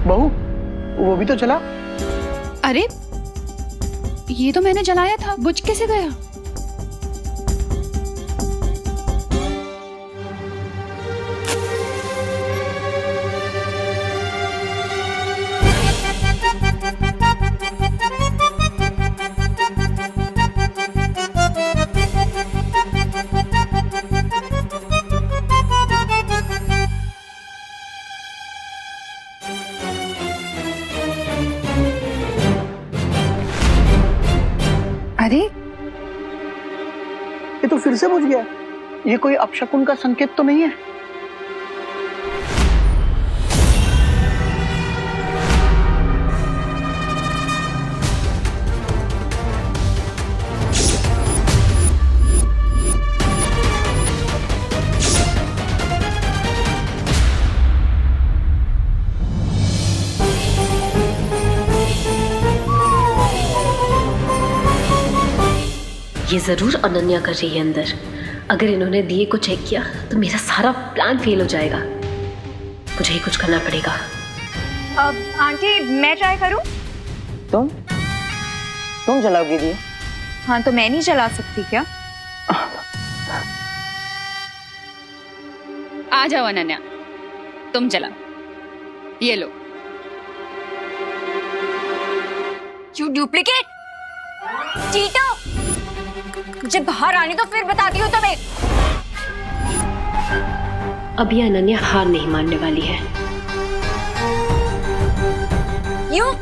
बहू, वो भी तो चला। अरे ये तो मैंने जलाया था, बुझ कैसे गया? अरे ये तो फिर से बुझ गया। ये कोई अपशकुन का संकेत तो नहीं है? ये जरूर अनन्या कर रही है अंदर। अगर इन्होंने दिए को चेक किया तो मेरा सारा प्लान फेल हो जाएगा। मुझे ही कुछ करना पड़ेगा। आंटी मैं ट्राई करूं? तुम जलाओगी दिया? हाँ तो मैं नहीं जला सकती क्या? आ जाओ अनन्या, तुम जलाओ। ये लो। You duplicate चीटो! मुझे बाहर आने तो फिर बताती हूँ तुम्हें। अब ये अनन्या हार नहीं मानने वाली है। यूं?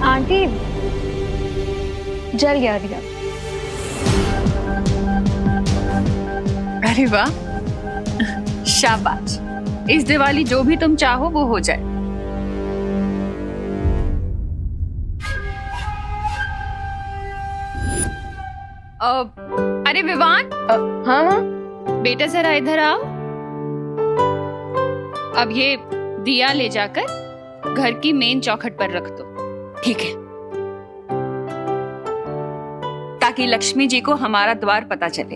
आंटी जल गया दिया। अरे वाह, शाबाश। इस दिवाली जो भी तुम चाहो वो हो जाए। अरे विवान। हाँ माँ। बेटा जरा इधर आओ। अब ये दिया ले जाकर घर की मेन चौखट पर रख दो। ठीक है। ताकि लक्ष्मी जी को हमारा द्वार पता चले।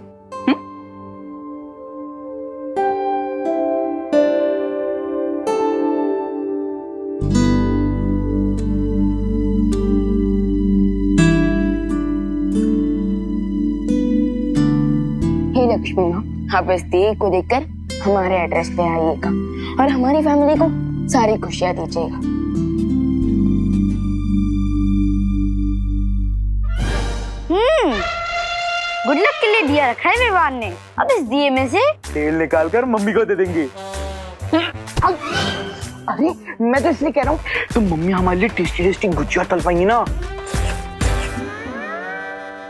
हे लक्ष्मी माँ, आप इस दिए को देखकर हमारे एड्रेस पे आइएगा और हमारी फैमिली को सारी खुशियां दीजिएगा। गुड लक के लिए दिया रखा है विवान ने। अब इस दिए में से तेल निकाल कर मम्मी को दे देंगे। अरे मैं तो इसलिए कह रहा हूँ, तो मम्मी हमारे लिए टेस्टी टेस्टी गुजिया तल पाएंगी ना।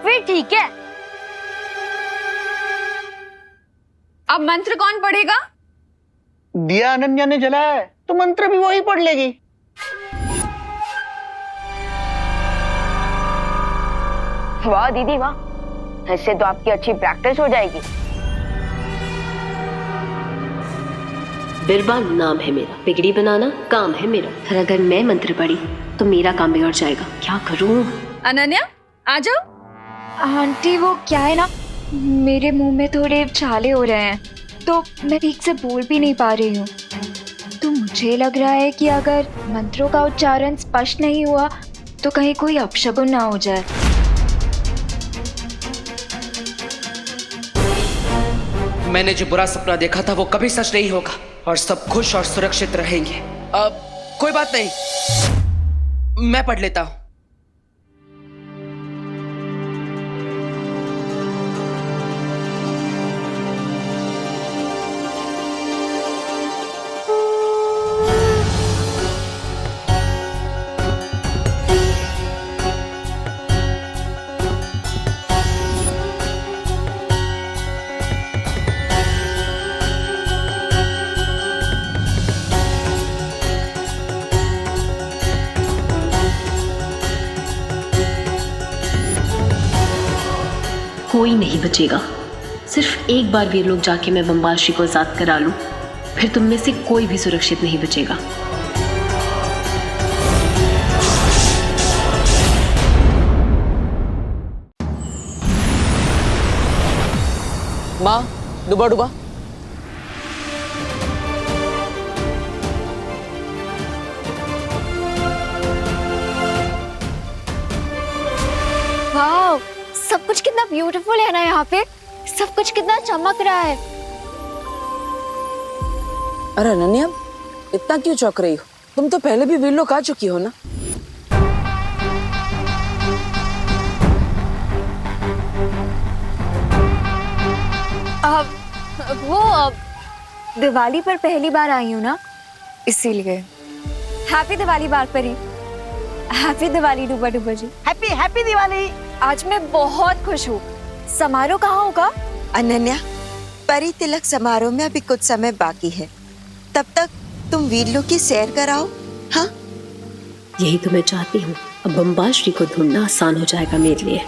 फिर ठीक है। अब मंत्र कौन पढ़ेगा? दिया अनन्या ने जलाया है तो मंत्र भी वही पढ़ लेगी। वाह दीदी वाह, इससे तो आपकी अच्छी प्रैक्टिस हो जाएगी। बिरबा नाम है मेरा, बिगड़ी बनाना काम है मेरा। फिर अगर मैं मंत्र पढ़ी तो मेरा काम बिगड़ जाएगा। क्या करूं? अनन्या आ जाओ। आंटी वो क्या है ना, मेरे मुंह में थोड़े छाले हो रहे हैं तो मैं ठीक से बोल भी नहीं पा रही हूँ। तो मुझे लग रहा है कि अगर मंत्रों का उच्चारण स्पष्ट नहीं हुआ तो कहीं कोई अपशगुन ना हो जाए। मैंने जो बुरा सपना देखा था वो कभी सच नहीं होगा और सब खुश और सुरक्षित रहेंगे। अब कोई बात नहीं, मैं पढ़ लेता हूं। कोई नहीं बचेगा। सिर्फ एक बार वीर लोग जाके मैं बम्बाशी को आजाद करा लूं, फिर तुम में से कोई भी सुरक्षित नहीं बचेगा। माँ डुबा डुबा। वाह, सब कुछ कितना ब्यूटीफुल है ना यहाँ पे। सब कुछ कितना चमक रहा है। अरे अनन्या इतना क्यों चौंक रही हो? तुम तो पहले भी वीर लोग आ चुकी हो ना? दिवाली पर पहली बार आई हूँ ना, इसीलिए। हैप्पी दिवाली बार परी। हैप्पी दिवाली डूबा डूबा जी। Happy happy Diwali. आज मैं बहुत खुश हूँ। समारोह कहाँ होगा? अनन्या, परी तिलक समारोह में अभी कुछ समय बाकी है, तब तक तुम वीर लोग की सैर कराओ। हाँ, यही तो मैं चाहती हूँ। अब बम्बाश्री को ढूंढना आसान हो जाएगा मेरे लिए।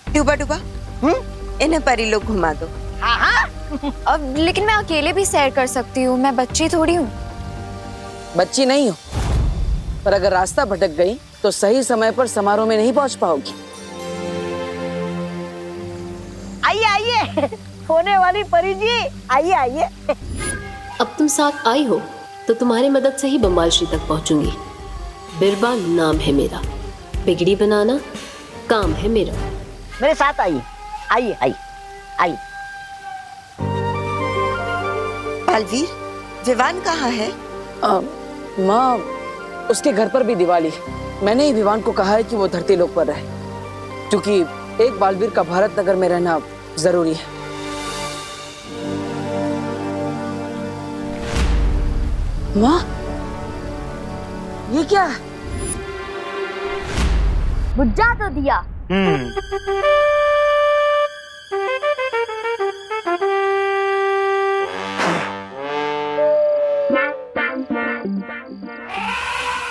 डूबा डूबा, इन्हें परी लोग घुमा दो। हाँ हाँ। अब लेकिन मैं अकेले भी सैर कर सकती हूँ, मैं बच्ची थोड़ी हूँ। बच्ची नहीं हो, पर अगर रास्ता भटक गई तो सही समय पर समारोह में नहीं पहुंच पाओगी। आइए आइए होने वाली परी जी, आइए आइए। अब तुम साथ आई हो तो तुम्हारी मदद से ही बम्बाश्री तक पहुंचूंगी। बिरबा नाम है मेरा, बिगड़ी बनाना काम है मेरा। मेरे साथ आइए, आइए आइए आइए। बालवीर, विवान कहाँ है? माँ, उसके घर पर भी दिवाली। मैंने ही विवान को कहा है कि वो धरती लोक पर रहे, क्योंकि एक बालवीर का भारत नगर में रहना जरूरी है। माँ, ये क्या है? बुझा तो दिया।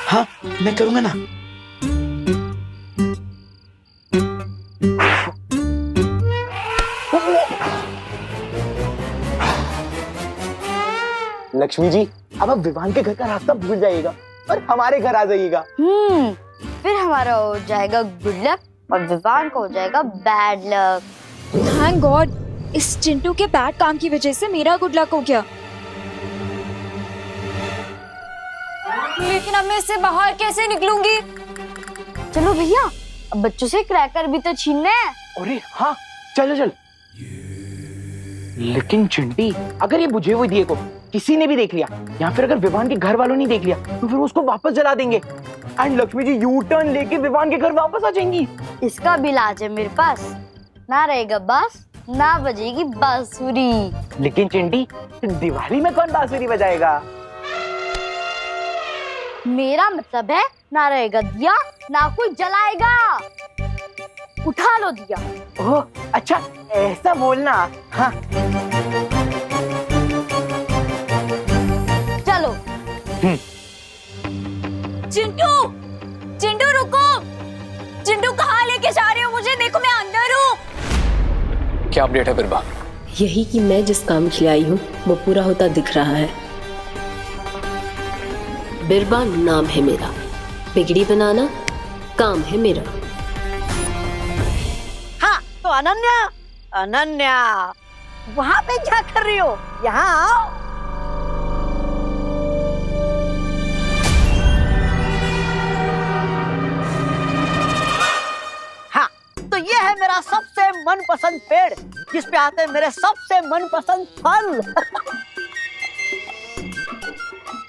हाँ, मैं करूंगा ना। लक्ष्मी जी, अब आप विवान के घर का रास्ता भूल जाइएगा और हमारे घर आ जाइएगा। फिर हमारा हो जाएगा गुड लक और विवान को हो जाएगा बैड लक। थैंक गॉड, इस चिंटू के बैड काम की वजह से मेरा गुड लक हो गया। लेकिन अब मैं इससे बाहर कैसे निकलूंगी? चलो भैया, अब बच्चों से क्रैकर भी तो छीनने हैं। अरे हाँ, चलो चल। लेकिन चिंटी, अगर ये बुझे हुए दिए को किसी ने भी देख लिया या फिर अगर विवान के घर वालों ने देख लिया तो फिर उसको वापस जला देंगे and Lakshmi ji U turn लेके विवान के घर वापस आ जाएंगी। इसका भी इलाज है मेरे पास। ना रहेगा बांस, ना बजेगी बांसुरी। लेकिन चिंटी, दिवाली में कौन बांसुरी बजाएगा? मेरा मतलब है ना रहेगा दिया, ना कोई जलाएगा। उठा लो दिया। ओह अच्छा, ऐसा बोलना। हाँ चलो। चिंटू, चिंटू रुको। चिंटू कहाँ लेके जा रहे हो मुझे? देखो मैं अंदर हूँ। क्या अपडेट है बिरबा? यही कि मैं जिस काम के लिए आई हूँ वो पूरा होता दिख रहा है। बिरबा नाम है मेरा, बिगड़ी बनाना काम है मेरा। हाँ तो अनन्या, अनन्या वहां पे क्या कर रही हो? यहाँ आओ। हाँ तो ये है मेरा सबसे मनपसंद पेड़, जिस पे आते हैं मेरे सबसे मनपसंद फल।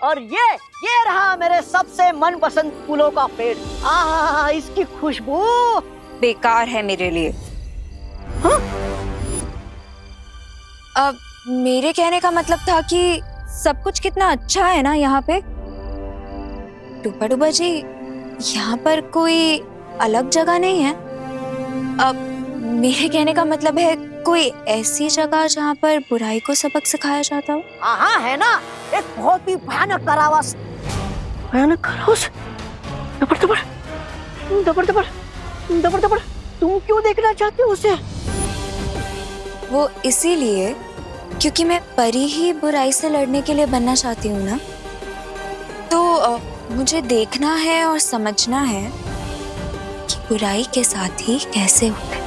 और ये रहा मेरे सबसे मनपसंद फूलों का पेड़। आहा, इसकी खुशबू बेकार है मेरे लिए। हाँ? अब मेरे कहने का मतलब था कि सब कुछ कितना अच्छा है ना यहाँ पे। डूबा डूबा जी, यहाँ पर कोई अलग जगह नहीं है। अब मेरे कहने का मतलब है कोई ऐसी जगह जहाँ पर बुराई को सबक सिखाया जाता हो। हाँ है ना, एक बहुत ही भयानक कारावास। भयानक कारावास? दबर दबर दबर दबर दबर दबर, तुम क्यों देखना चाहते हो उसे? वो इसीलिए क्योंकि मैं परी ही बुराई से लड़ने के लिए बनना चाहती हूँ ना। तो मुझे देखना है और समझना है कि बुराई के साथ ही कैसे होता है।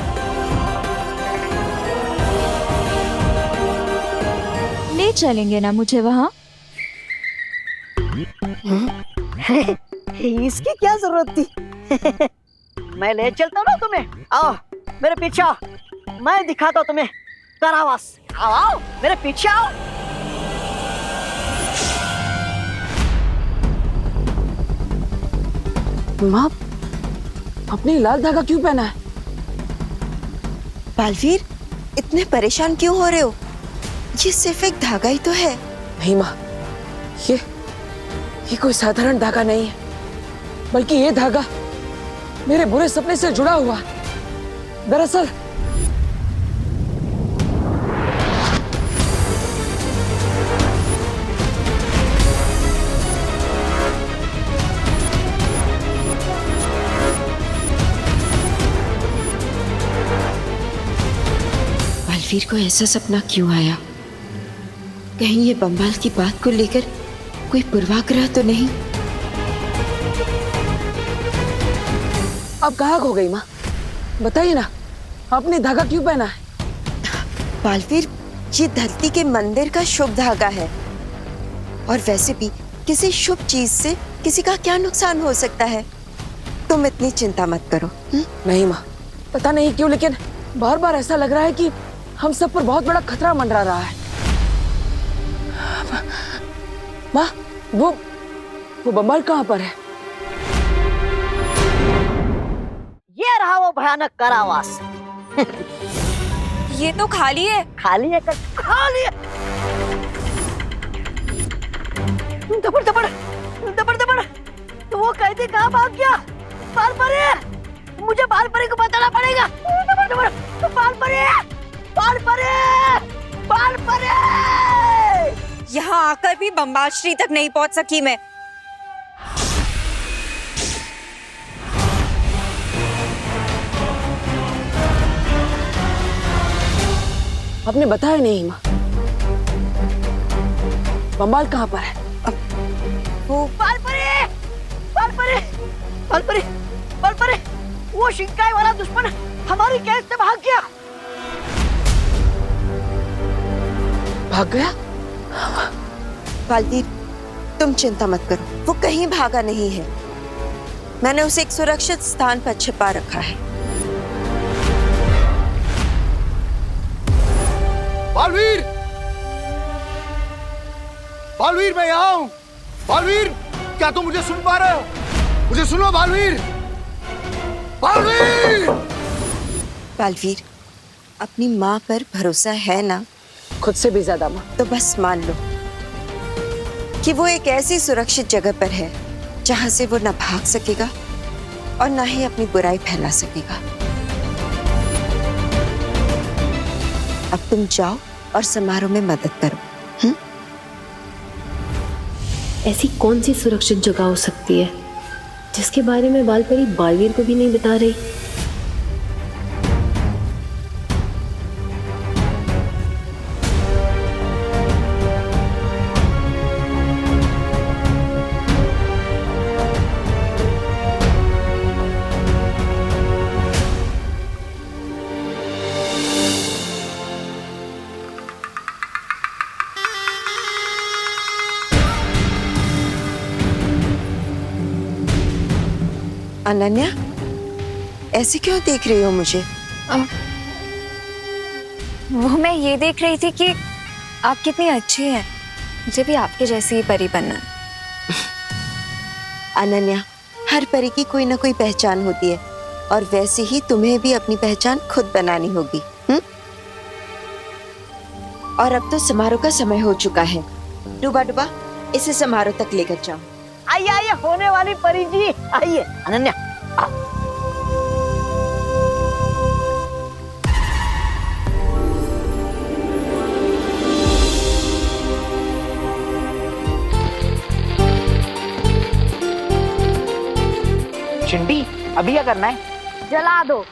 ले चलेंगे ना मुझे वहाँ? इसकी क्या जरूरत थी? मैं ले चलता हूँ ना तुम्हें। आओ मेरे पीछे आओ, मैं दिखाता हूँ तुम्हें कारावास। आओ आओ मेरे पीछे आओ। माँ, अपने लाल धागा क्यों पहना है? बालवीर, इतने परेशान क्यों हो रहे हो? ये सिर्फ एक धागा ही तो है। नहीं माँ, ये कोई साधारण धागा नहीं है, बल्कि ये धागा मेरे बुरे सपने से जुड़ा हुआ है। दरअसल बालवीर को ऐसा सपना क्यों आया? कहीं ये बम्बाल की बात को लेकर कोई पूर्वाग्रह तो नहीं? अब कहाँ खो गई माँ? बताइए ना, आपने धागा क्यों पहना है? बालवीर, ये धरती के मंदिर का शुभ धागा है, और वैसे भी किसी शुभ चीज से किसी का क्या नुकसान हो सकता है? तुम इतनी चिंता मत करो। नहीं माँ, पता नहीं क्यों, लेकिन बार बार ऐसा लग रहा है कि हम सब पर बहुत बड़ा खतरा मंडरा रहा है। माँ, वो बम्बाल कहाँ पर है? ये रहा वो भयानक कारावास। ये तो खाली है। खाली है कर खाली है। दबड़ दबड़ दबड़ दबड़, तो वो कैदी कहाँ भाग गया? बालपरी, मुझे बालपरी को बताना पड़ेगा। दबड़ दबड़, बालपरी, बालपरी, बालपरी। यहाँ आकर भी बम्बाल श्री तक नहीं पहुँच सकी मैं। आपने बताया नहीं माँ, बम्बाल कहाँ पर है? वो बालपरी, बालपरी, बालपरी, बालपरी, वो शिंकाई वाला दुश्मन हमारी कैद से भाग गया। भाग गया? बालवीर, तुम चिंता मत करो, वो कहीं भागा नहीं है। मैंने उसे एक सुरक्षित स्थान पर छिपा रखा है। बालवीर, बालवीर, मैं यहाँ हूँ। बालवीर, क्या तुम मुझे सुन पा रहे हो? मुझे सुनो बालवीर, बालवीर। बालवीर, अपनी माँ पर भरोसा है ना? खुद से भी ज्यादा माँ। तो बस मान लो कि वो एक ऐसी सुरक्षित जगह पर है जहां से वो ना भाग सकेगा और ना ही अपनी बुराई फैला सकेगा। अब तुम जाओ और समारोह में मदद करो। ऐसी कौन सी सुरक्षित जगह हो सकती है जिसके बारे में बालपरी बालवीर को भी नहीं बता रही? अनन्या, ऐसे क्यों देख रही हो मुझे? वो मैं ये देख रही थी कि आप कितनी अच्छी हैं। मुझे भी आपके जैसी ही परी बनना है। अनन्या, हर परी की कोई ना कोई पहचान होती है, और वैसे ही तुम्हें भी अपनी पहचान खुद बनानी होगी। और अब तो समारोह का समय हो चुका है। डूबा डूबा, इसे समारोह तक लेकर जाओ। आइए आइए, होने वाली परी जी, आइए। अनन्या, आओ। चिंटी, अभी क्या करना है? जला दो।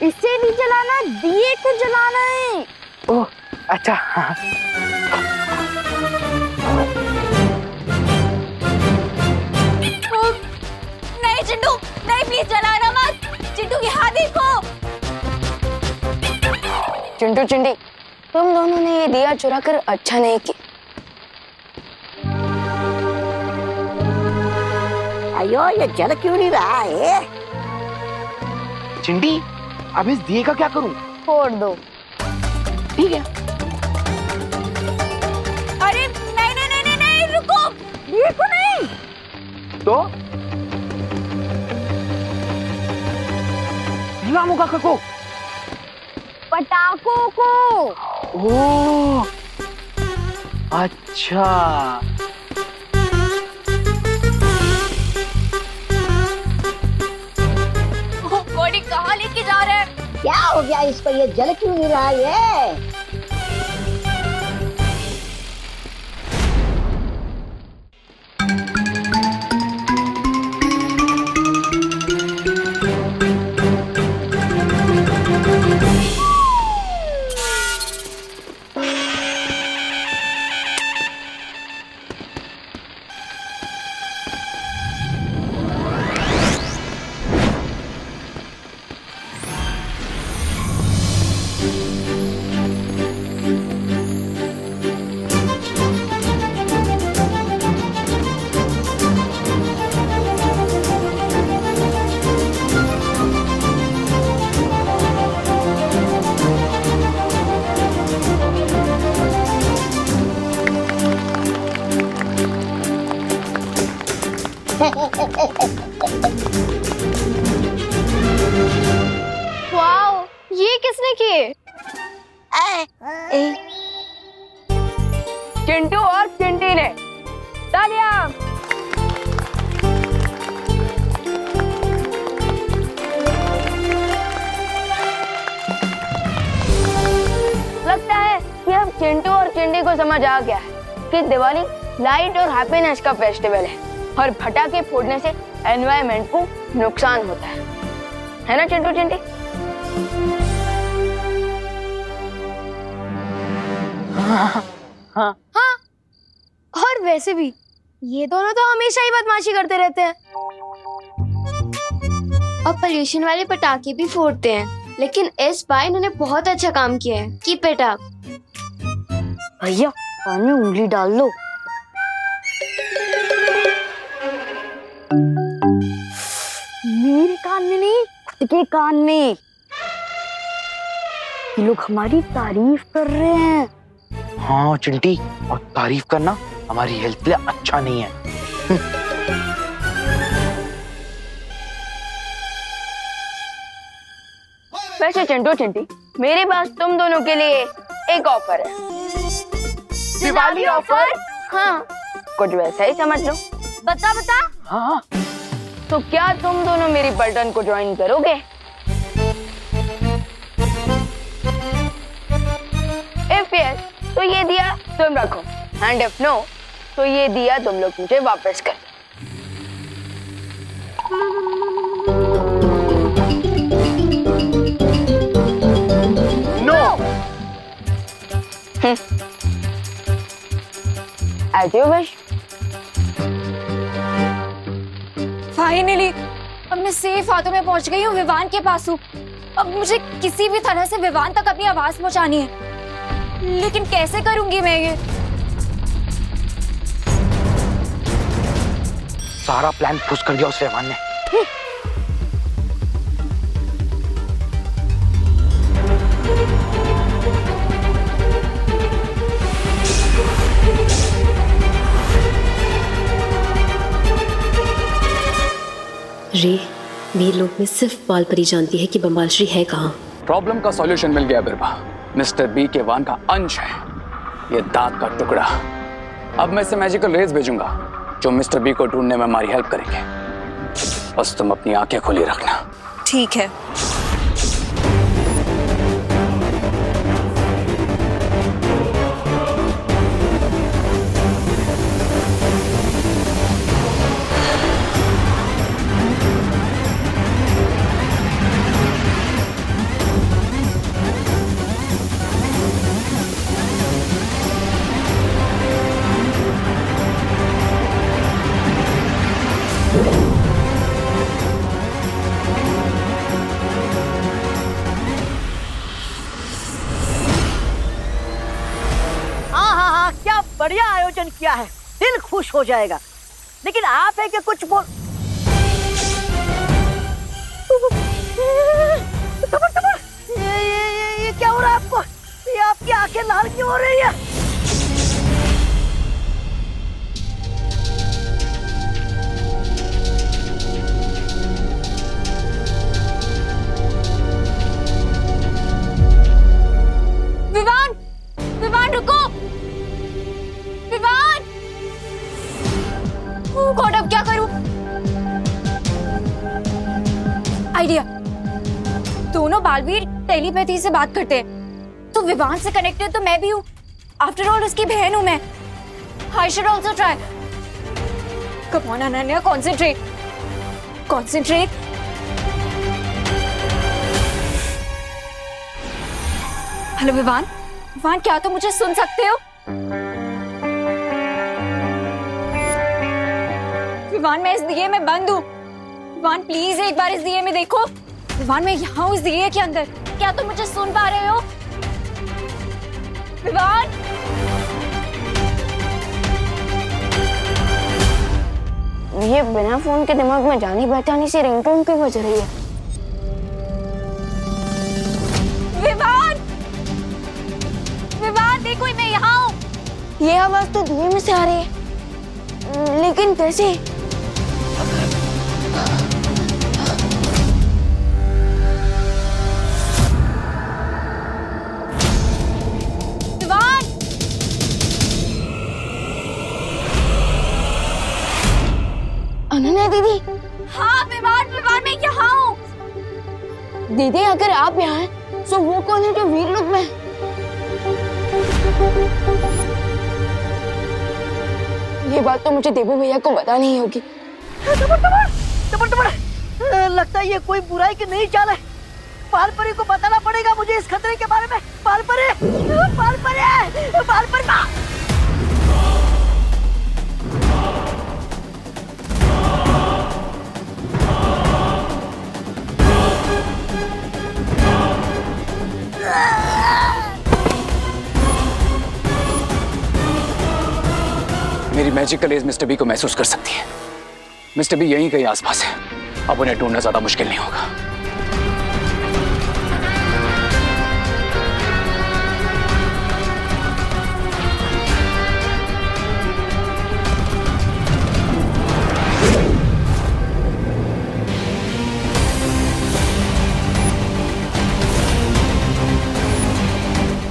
इसे नहीं जलाना, दिए को जलाना है। ओह, अच्छा। नहीं चिंटू, नहीं, प्लीज जलाना मत। चिंटू यहाँ देखो। चिंटू चिंटी, तुम दोनों ने ये दिया चुरा कर अच्छा नहीं किया। अयो, ये जल क्यों नहीं रहा है? चिंटी, अब इस दिए का क्या करूं? फोड़ दो। ठीक है। अरे नहीं नहीं नहीं नहीं नहीं, रुको, ये को नहीं। तो रामू काका को, पटाखों को। ओ अच्छा, बॉडी कहाँ लेके जा रहे हैं? क्या हो गया इस पर, ये जल क्यों नहीं रहा है? वाओ, ये किसने किए? चिंटू और चिंटी ने। तालियां। लगता है कि अब चिंटू और चिंटी को समझ आ गया है कि दिवाली लाइट और हैप्पीनेस का फेस्टिवल है और पटाखे फोड़ने से एनवायरनमेंट को नुकसान होता है ना चिंटू चिंटी? हाँ। और वैसे भी ये दोनों तो हमेशा ही बदमाशी करते रहते हैं और पोल्यूशन वाले पटाखे भी फोड़ते हैं, लेकिन इस बार इन्होंने बहुत अच्छा काम किया है। Keep it up. भैया कान में उंगली डाल लो। मेरे कान में नहीं, खुद के कान में। ये लोग हमारी तारीफ कर रहे हैं। हाँ चिंटी, और तारीफ करना हमारी हेल्थ के लिए अच्छा नहीं है। वैसे चिंटू चिंटी, मेरे पास तुम दोनों के लिए एक ऑफर है। दिवाली ऑफर? हाँ, कुछ वैसा ही समझ लो। बता बता। हाँ। तो क्या तुम दोनों मेरी पलटन को ज्वाइन करोगे? इफ यस, तो ये दिया तुम रखो, एंड इफ नो, तो ये दिया तुम लोग मुझे वापस कर। No. As you wish. Finally अब मैं सेफ हाथों में पहुंच गई हूँ, विवान के पास हूँ। अब मुझे किसी भी तरह से विवान तक अपनी आवाज पहुंचानी है, लेकिन कैसे करूंगी मैं ये? सारा प्लान फुस कर दिया उस विवान ने। रे, वीर लोक में सिर्फ बालपरी जानती है कि बंबाल श्री है कहाँ। प्रॉब्लम का सॉल्यूशन मिल गया बिरबा। मिस्टर बी के वान का अंश है ये दांत का टुकड़ा। अब मैं इसे मैजिकल रेज भेजूंगा जो मिस्टर बी को ढूंढने में हमारी हेल्प करेंगे। बस तुम अपनी आंखें खुली रखना। ठीक है। बढ़िया आयोजन किया है, दिल खुश हो जाएगा। लेकिन आप है कि कुछ बोल। ये क्या हो रहा है आपको? ये आपकी आंखें लाल क्यों हो रही है? विवान, विवान रुको, विवान। ओह गॉड, अब क्या करूं? आइडिया। दोनों बालवीर टेलीपैथी से बात करते हैं, तो विवान से कनेक्टेड तो मैं भी हूँ। आफ्टर ऑल उसकी बहन हूँ मैं। I should also try. Come on Ananya, concentrate, concentrate. Hello Vivaan, Vivaan क्या तुम मुझे सुन सकते हो? विवान मैं इस दिए में बंद हूँ। विवान प्लीज एक बार इस दिए में देखो। विवान मैं यहाँ हूँ इस दिए के अंदर। क्या तुम मुझे सुन पा रहे हो? विवान। ये बिना फोन के दिमाग में जानी पहचानी सी रिंगटोन क्यों बज रही है? विवान, विवान देखो मैं यहाँ हूँ। ये आवाज तो धुएं में से आ रही है, लेकिन कैसे? विवान, अनन्या दीदी। हाँ विवान, विवान मैं यहाँ हूँ। दीदी अगर आप यहाँ हैं, तो वो कौन है जो वीर लोक में है? ये बात तो मुझे देवू भैया को बतानी ही होगी। लगता है ये कोई बुराई की नई चाल है। पालपरी को बताना पड़ेगा मुझे इस खतरे के बारे में। पालपरी, पालपरी, पालपरी। मेरी मैजिकल एज मिस्टर बी को महसूस कर सकती है। मिस्टर बी यहीं कहीं आसपास है। अब उन्हें ढूंढना ज्यादा मुश्किल नहीं होगा।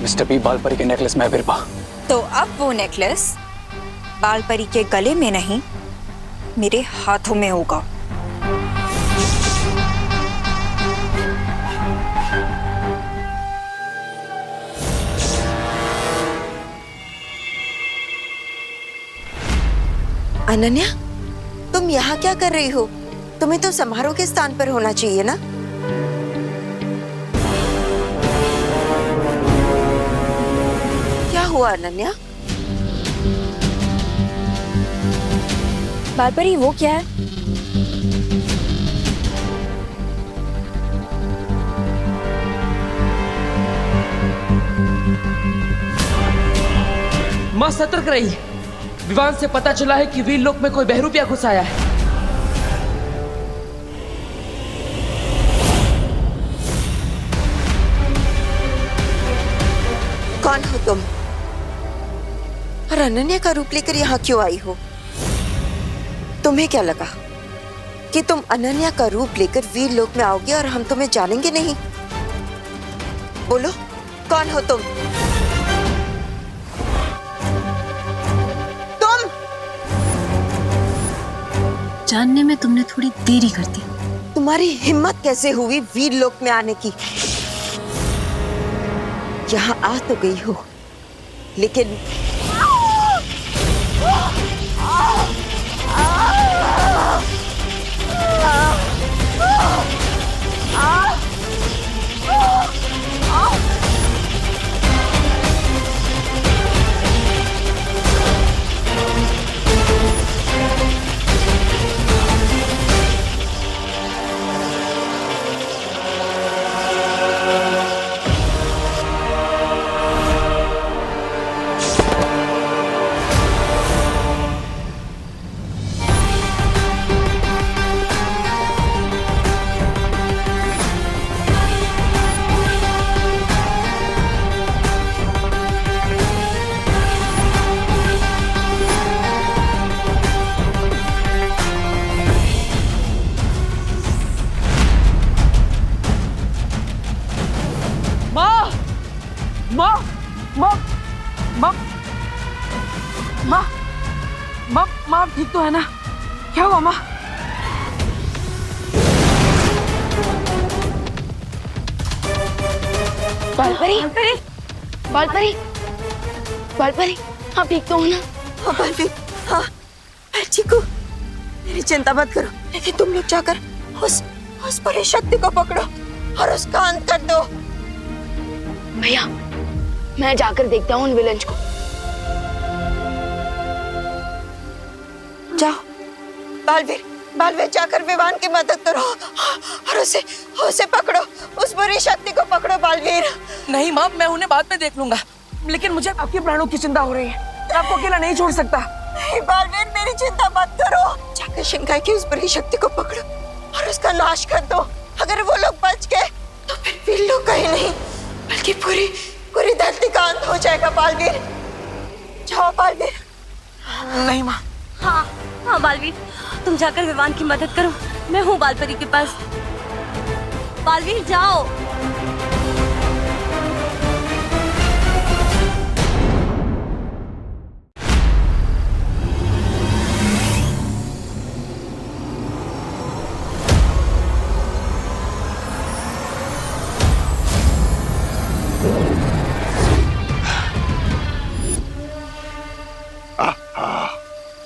मिस्टर बी, बालपरी के नेकलेस में बिरबा। तो अब वो नेकलेस बालपरी के गले में नहीं, मेरे हाथों में होगा। अनन्या, तुम यहाँ क्या कर रही हो? तुम्हें तो समारोह के स्थान पर होना चाहिए ना? क्या हुआ अनन्या? बालपरी वो क्या है? माँ सतर्क रही। विवान से पता चला है कि वीर लोक में कोई बहरूपिया घुस आया है। कौन हो तुम? और अनन्या का रूप लेकर यहाँ क्यों आई हो? तुम्हें क्या लगा कि तुम अनन्या का रूप लेकर वीर लोक में आओगे और हम तुम्हें जानेंगे नहीं? बोलो, कौन हो तुम? तुम जानने में तुमने थोड़ी देरी कर दी। तुम्हारी हिम्मत कैसे हुई वीर लोक में आने की? यहाँ आ तो गई हो, लेकिन माँ माँ माँ माँ माँ माँ माँ ठीक तो है ना? क्या हुआ माँ? बालपरी बालपरी बालपरी आप ठीक तो हो ना? हाँ बालवीर, हाँ मैं ठीक हूँ। मेरी चिंता मत करो, लेकिन तुम लोग जाकर उस परी शक्ति को पकड़ो और उसका अंत कर दो। भैया मैं जाकर देखता हूँ उन विलन्स को। जाओ बालवीर, बालवीर जाकर विवान की मदद करो और उसे पकड़ो, उस बुरी शक्ति को पकड़ो बालवीर। नहीं माँ, मैं उन्हें बाद में देख लूंगा, लेकिन मुझे आपके प्राणों की चिंता हो रही है। मैं आपको अकेला नहीं छोड़ सकता। नहीं बालवीर, मेरी चिंता मत करो। जाकर शिंकाई की उस बुरी शक्ति को पकड़ो और उसका नाश कर दो। अगर वो लोग बच गए तो फिर वीर लोग कहीं नहीं, बल्कि पूरी धरती का अंत हो जाएगा बालवीर। जाओ बालवीर। नहीं माँ। हाँ हाँ बालवीर, तुम जाकर विवान की मदद करो, मैं हूँ बालपरी के पास। बालवीर जाओ।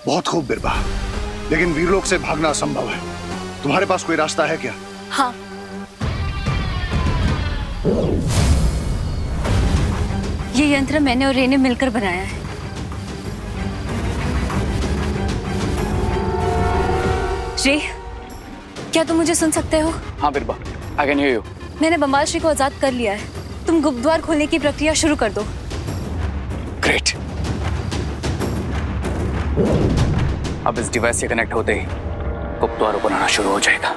बहुत खूब बिरबा, लेकिन वीरलोक से भागना असंभव है। तुम्हारे पास कोई रास्ता है क्या? हाँ, ये यंत्र मैंने और रे ने मिलकर बनाया है। रे, क्या तुम मुझे सुन सकते हो? हाँ बिरबा, आई कैन हियर यू। मैंने बम्बाल श्री को आजाद कर लिया है। तुम गुप्त द्वार खोलने की प्रक्रिया शुरू कर दो। ग्रेट। अब इस डिवाइस से कनेक्ट होते ही गुप्त द्वार ओपन होना शुरू हो जाएगा।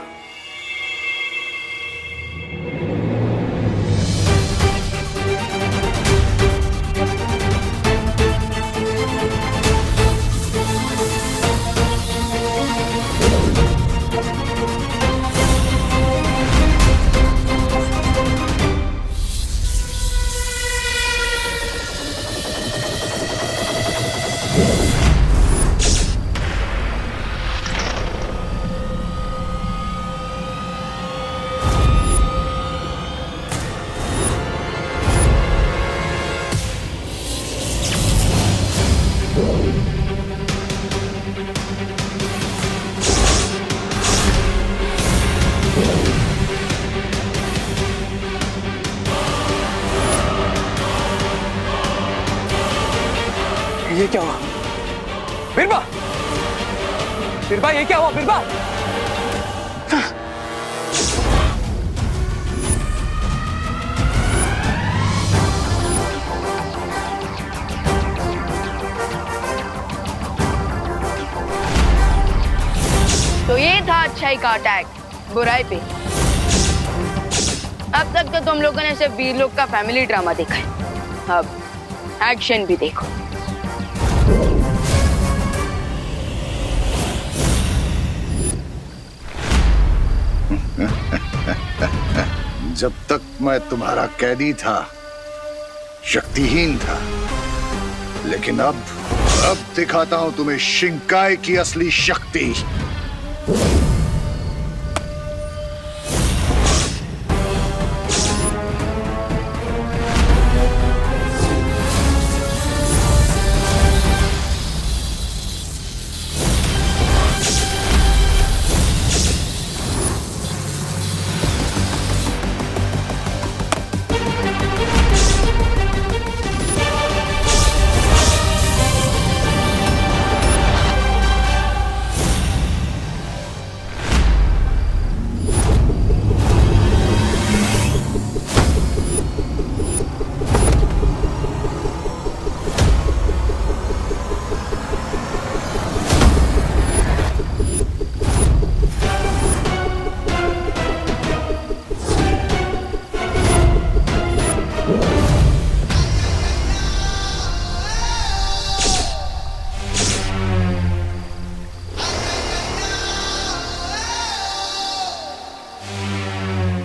ये क्या हुआ? बिरबा, बिरबा ये क्या हुआ? बिरबा, तो ये था अच्छाई का अटैक बुराई पे। अब तक तो तुम लोगों ने सिर्फ वीरलोक का फैमिली ड्रामा देखा है, अब एक्शन भी देखो। जब तक मैं तुम्हारा कैदी था, शक्तिहीन था, लेकिन अब दिखाता हूं तुम्हें शिंकाई की असली शक्ति।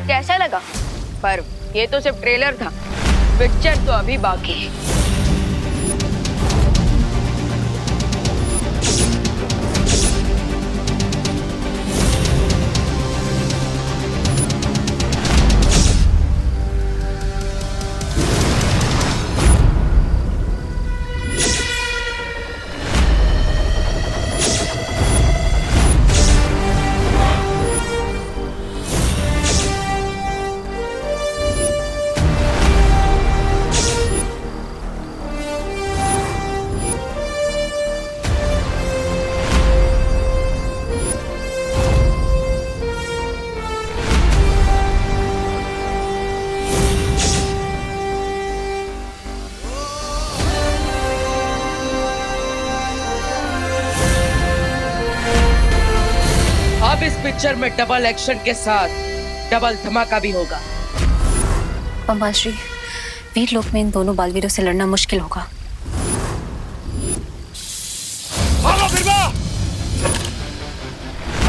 कैसा लगा पर्व? ये तो सिर्फ ट्रेलर था, पिक्चर तो अभी बाकी है। अब इस पिक्चर में डबल एक्शन के साथ डबल धमाका भी होगा। पंबाश्री, वीर लोक में इन दोनों बालवीरों से लड़ना मुश्किल होगा।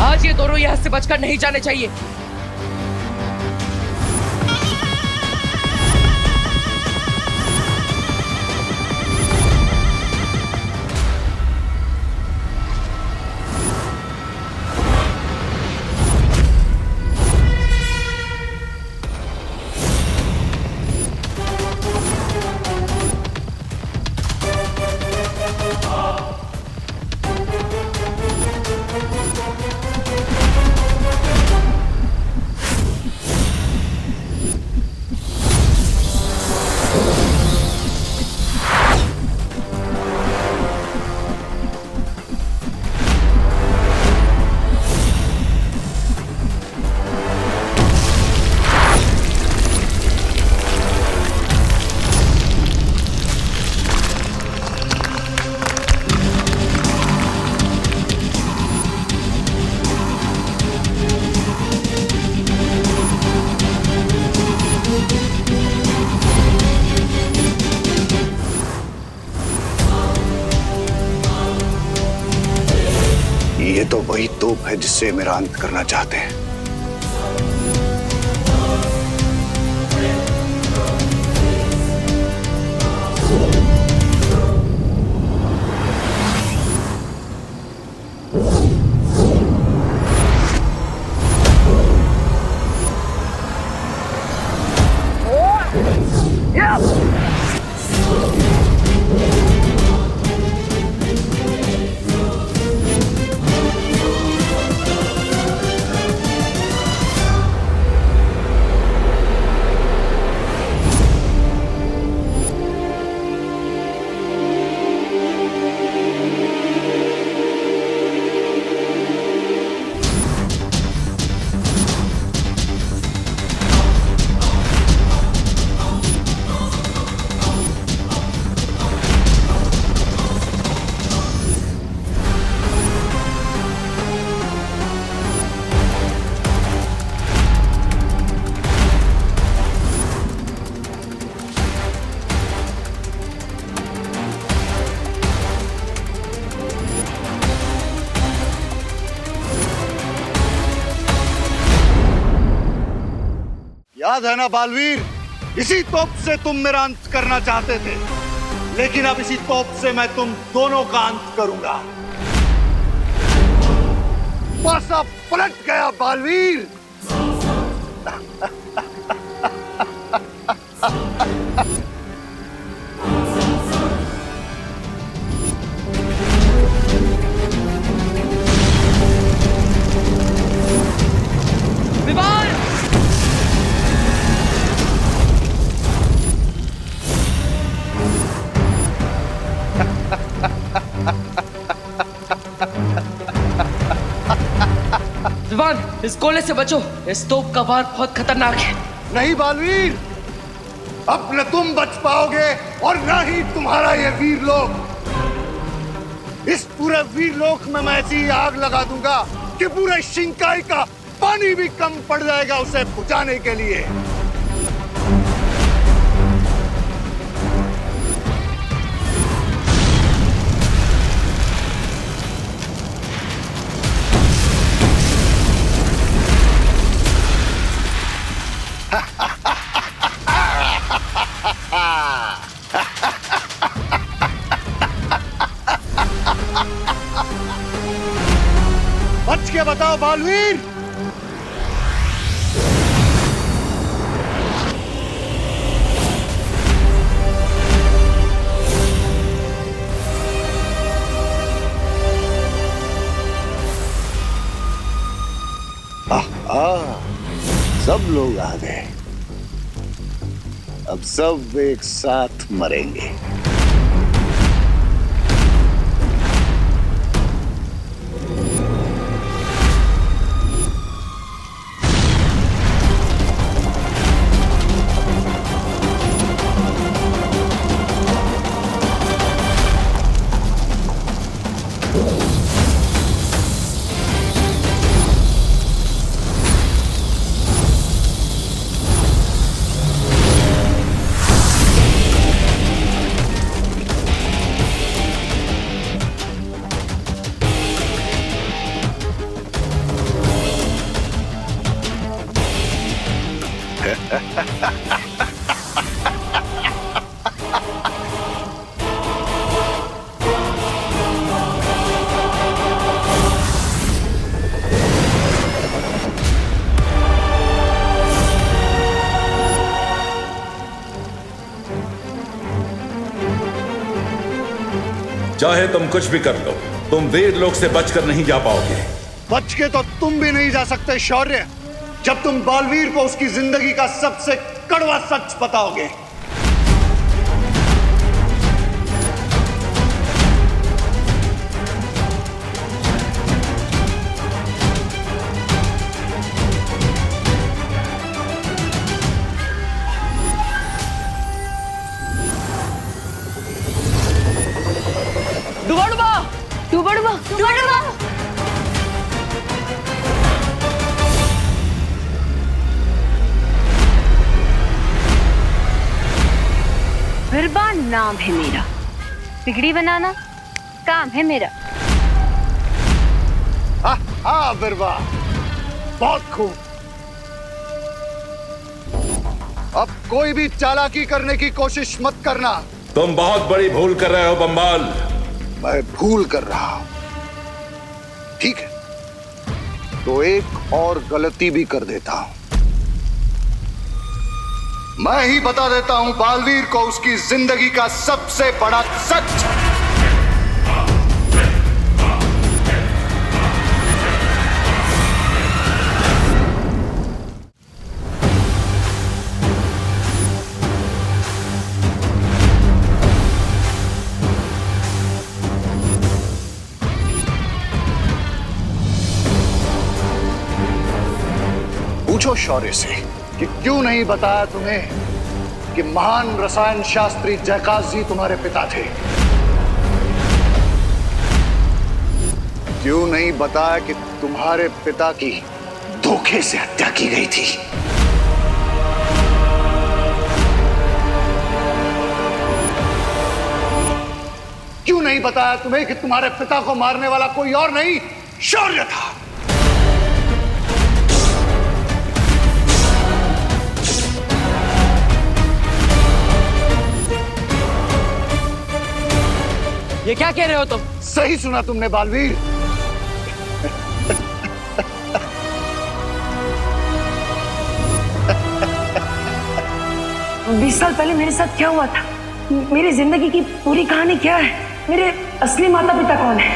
आज ये दोनों यहाँ से बचकर नहीं जाने चाहिए। ये तो वही तोप है जिससे मेरा अंत करना चाहते हैं। याद है ना बालवीर, इसी तोप से तुम मेरा अंत करना चाहते थे, लेकिन अब इसी तोप से मैं तुम दोनों का अंत करूंगा। पासा पलट गया बालवीर। विवान, इस गोले से बचो, इस तोप का वार बहुत खतरनाक है। नहीं बालवीर, अब न तुम बच पाओगे और न ही तुम्हारा ये वीर लोक। इस पूरे वीर लोक में मैं ऐसी आग लगा दूंगा कि पूरे शिंकाई का पानी भी कम पड़ जाएगा उसे बुझाने के लिए। के बताओ बालवीर। सब लोग आ गए, अब सब एक साथ मरेंगे। चाहे तुम कुछ भी कर लो, तुम वीर लोक से बचकर नहीं जा पाओगे। बच के तो तुम भी नहीं जा सकते शौर्य, जब तुम बालवीर को उसकी जिंदगी का सबसे कड़वा सच बताओगे। बिरबा नाम है मेरा, बिगड़ी बनाना काम है मेरा। हाँ बिरबा, बहुत खूब। अब कोई भी चालाकी करने की कोशिश मत करना। तुम बहुत बड़ी भूल कर रहे हो बम्बाल। मैं भूल कर रहा हूं, ठीक है, तो एक और गलती भी कर देता हूं। मैं ही बता देता हूं बालवीर को उसकी जिंदगी का सबसे बड़ा सच। पूछो शौर्य से कि क्यों नहीं बताया तुम्हें कि महान रसायन शास्त्री जयकाश जी तुम्हारे पिता थे। क्यों नहीं बताया कि तुम्हारे पिता की धोखे से हत्या की गई थी। क्यों नहीं बताया तुम्हें कि तुम्हारे पिता को मारने वाला कोई और नहीं, शौर्य था। ये क्या कह रहे हो तुम? सही सुना तुमने बालवीर। 20 साल पहले मेरे साथ क्या हुआ था? मेरी जिंदगी की पूरी कहानी क्या है? मेरे असली माता पिता कौन है?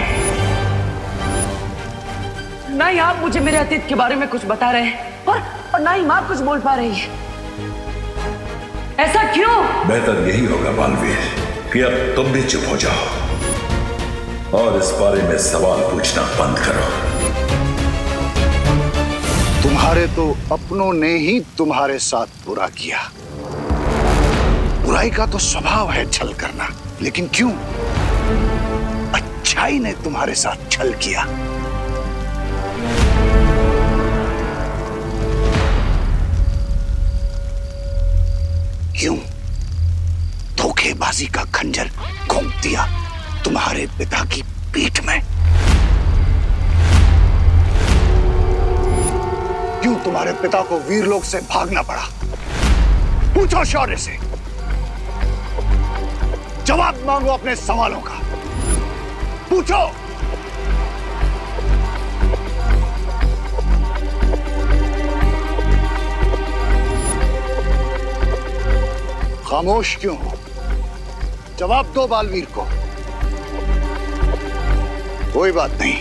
ना ही आप मुझे मेरे अतीत के बारे में कुछ बता रहे हैं और ना ही माँ कुछ बोल पा रही है। ऐसा क्यों? बेहतर यही होगा बालवीर कि अब तुम भी चुप हो जाओ और इस बारे में सवाल पूछना बंद करो। तुम्हारे तो अपनों ने ही तुम्हारे साथ बुरा किया। बुराई का तो स्वभाव है छल करना, लेकिन क्यों? अच्छाई ने तुम्हारे साथ छल किया। क्यों? धोखेबाजी का खंजर घोंप दिया तुम्हारे पिता की पीठ में। क्यों तुम्हारे पिता को वीरलोक से भागना पड़ा? पूछो शौर्य से, जवाब मांगो अपने सवालों का। पूछो। खामोश क्यों हो? जवाब दो बालवीर को। कोई बात नहीं,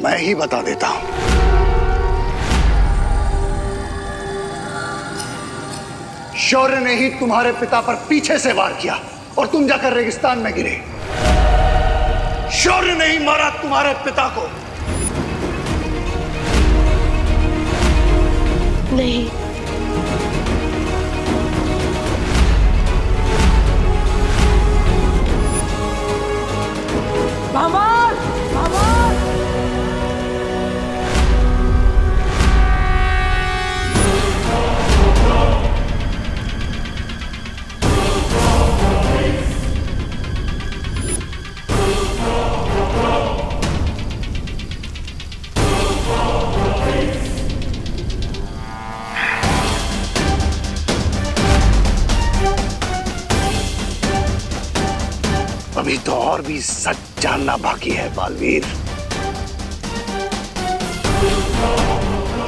मैं ही बता देता हूं। शौर्य ने ही तुम्हारे पिता पर पीछे से वार किया और तुम जाकर रेगिस्तान में गिरे। शौर्य ने ही मारा तुम्हारे पिता को। नहीं, भगवान, भगवान! अभी तो और भी सच जानना बाकी है बालवीर।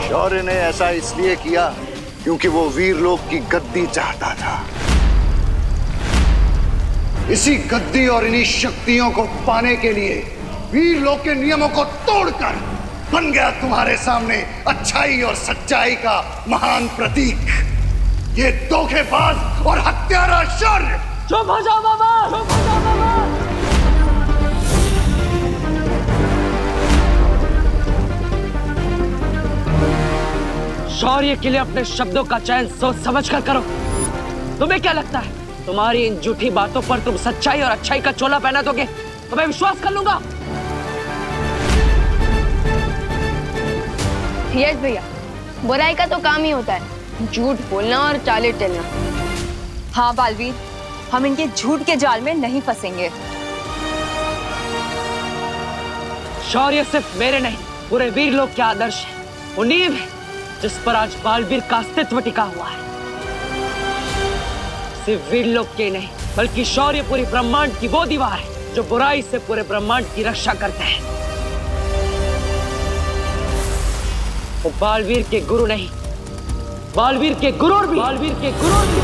शौर्य ने ऐसा इसलिए किया क्योंकि वो वीरलोक की गद्दी चाहता था। इसी गद्दी और इन्हीं शक्तियों को पाने के लिए वीरलोक के नियमों को तोड़कर बन गया तुम्हारे सामने अच्छाई और सच्चाई का महान प्रतीक, ये धोखेबाज और हत्यारा शौर्य। चुप हो जाओ बाबा, चुप हो जाओ बाबा। शौर्य के लिए अपने शब्दों का चयन सोच समझ कर करो। तुम्हें क्या लगता है तुम्हारी इन झूठी बातों पर तुम सच्चाई और अच्छाई का चोला पहना दोगे तो मैं विश्वास कर लूंगा? यस भैया, बुराई का तो काम ही होता है झूठ बोलना और चाले चलना। हाँ बालवीर, हम इनके झूठ के जाल में नहीं फंसेंगे। शौर्य सिर्फ मेरे नहीं पूरे वीरलोक के आदर्श है, वो नींव है जिस पर आज बालवीर का अस्तित्व टिका हुआ है। सिर्फ वीरलोक के नहीं बल्कि शौर्य पूरी ब्रह्मांड की वो दीवार है जो बुराई से पूरे ब्रह्मांड की रक्षा करते हैं। वो बालवीर के गुरु नहीं, बालवीर के गुरूर भी, बालवीर के गुरूर भी।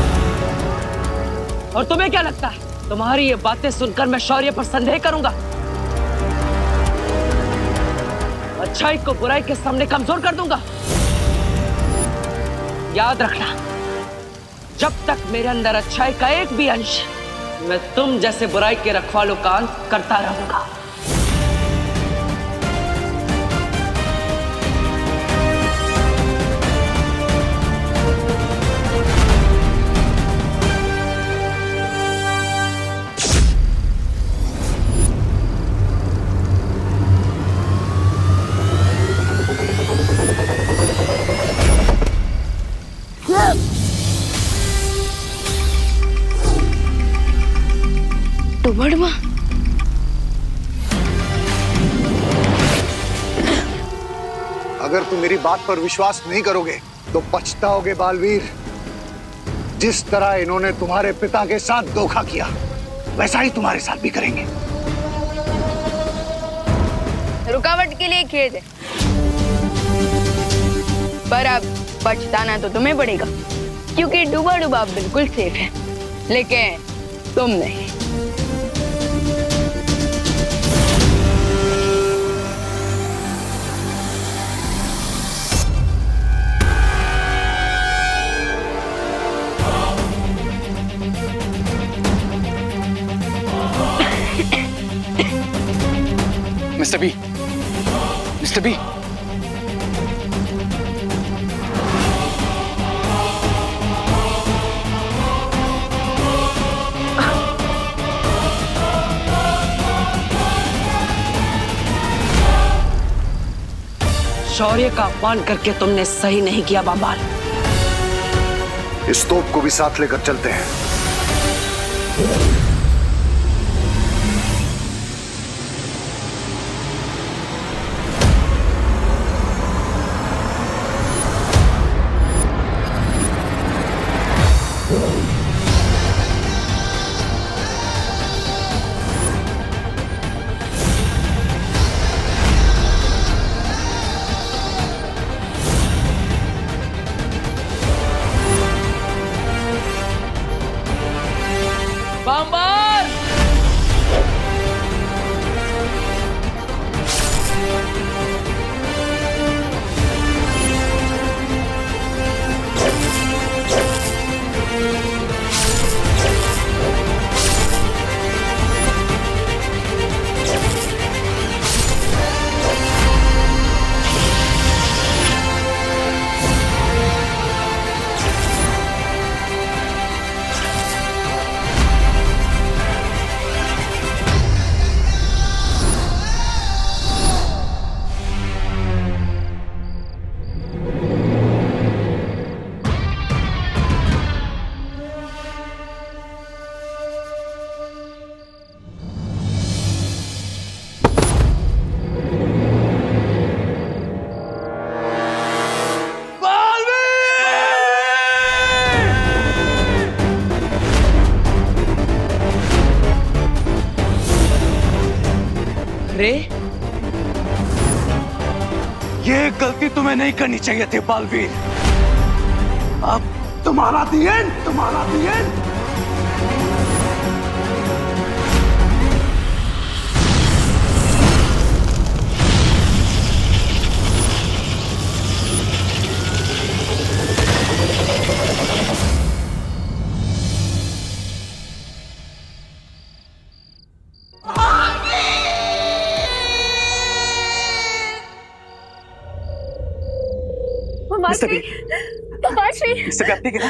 और तुम्हें क्या लगता है तुम्हारी ये बातें सुनकर मैं शौर्य पर संदेह करूंगा? अच्छाई को बुराई के सामने कमजोर कर दूंगा? याद रखना, जब तक मेरे अंदर अच्छाई का एक भी अंश मैं तुम जैसे बुराई के रखवालों का अंत करता रहूंगा। बड़वा, अगर तुम मेरी बात पर विश्वास नहीं करोगे तो पछताओगे बालवीर। जिस तरह इन्होंने तुम्हारे पिता के साथ धोखा किया वैसा ही तुम्हारे साथ भी करेंगे। रुकावट के लिए खेद है, पर अब पछताना तो तुम्हें पड़ेगा क्योंकि डूबा डूबा बिल्कुल सेफ है, लेकिन तुम नहीं। मिस्टर बी, मिस्टर बी, शौर्य का अपमान करके तुमने सही नहीं किया बाबाल। इस तोप को भी साथ लेकर चलते हैं। रे, ये गलती तुम्हें नहीं करनी चाहिए थी बालवीर। अब तुम्हारा दी एंड, तुम्हारा दी एंड। मिस्टर आप ठीक है ना?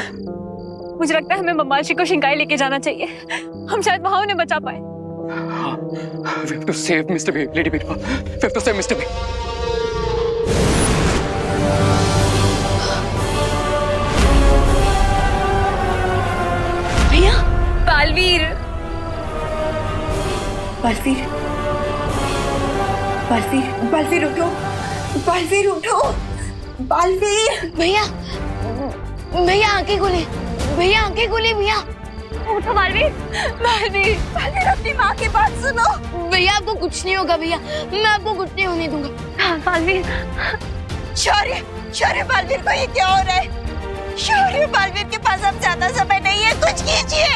मुझे लगता है हमें ममालशी को शिंकाई लेके जाना चाहिए। हम शायद वहां उन्हें बचा पाए। We have to save Mr. B, Lady Bitwa. We have to save Mr. B. भैया, बालवीर, बालवीर, बालवीर, बालवीर उठो, बालवीर उठो, बालवीर। भैया, भैया आंखें खोले, भैया आंखें खोले, भैया उठो बालवीर, बालवीर, बालवीर अपनी माँ की बात सुनो। भैया आपको कुछ नहीं होगा भैया, मैं आपको कुछ नहीं होने दूंगा। हाँ, बालवीर। शौर्य, शौर्य, बालवीर को ये क्या हो रहा है? शौर्य, बालवीर के पास अब ज्यादा समय नहीं है, कुछ कीजिए।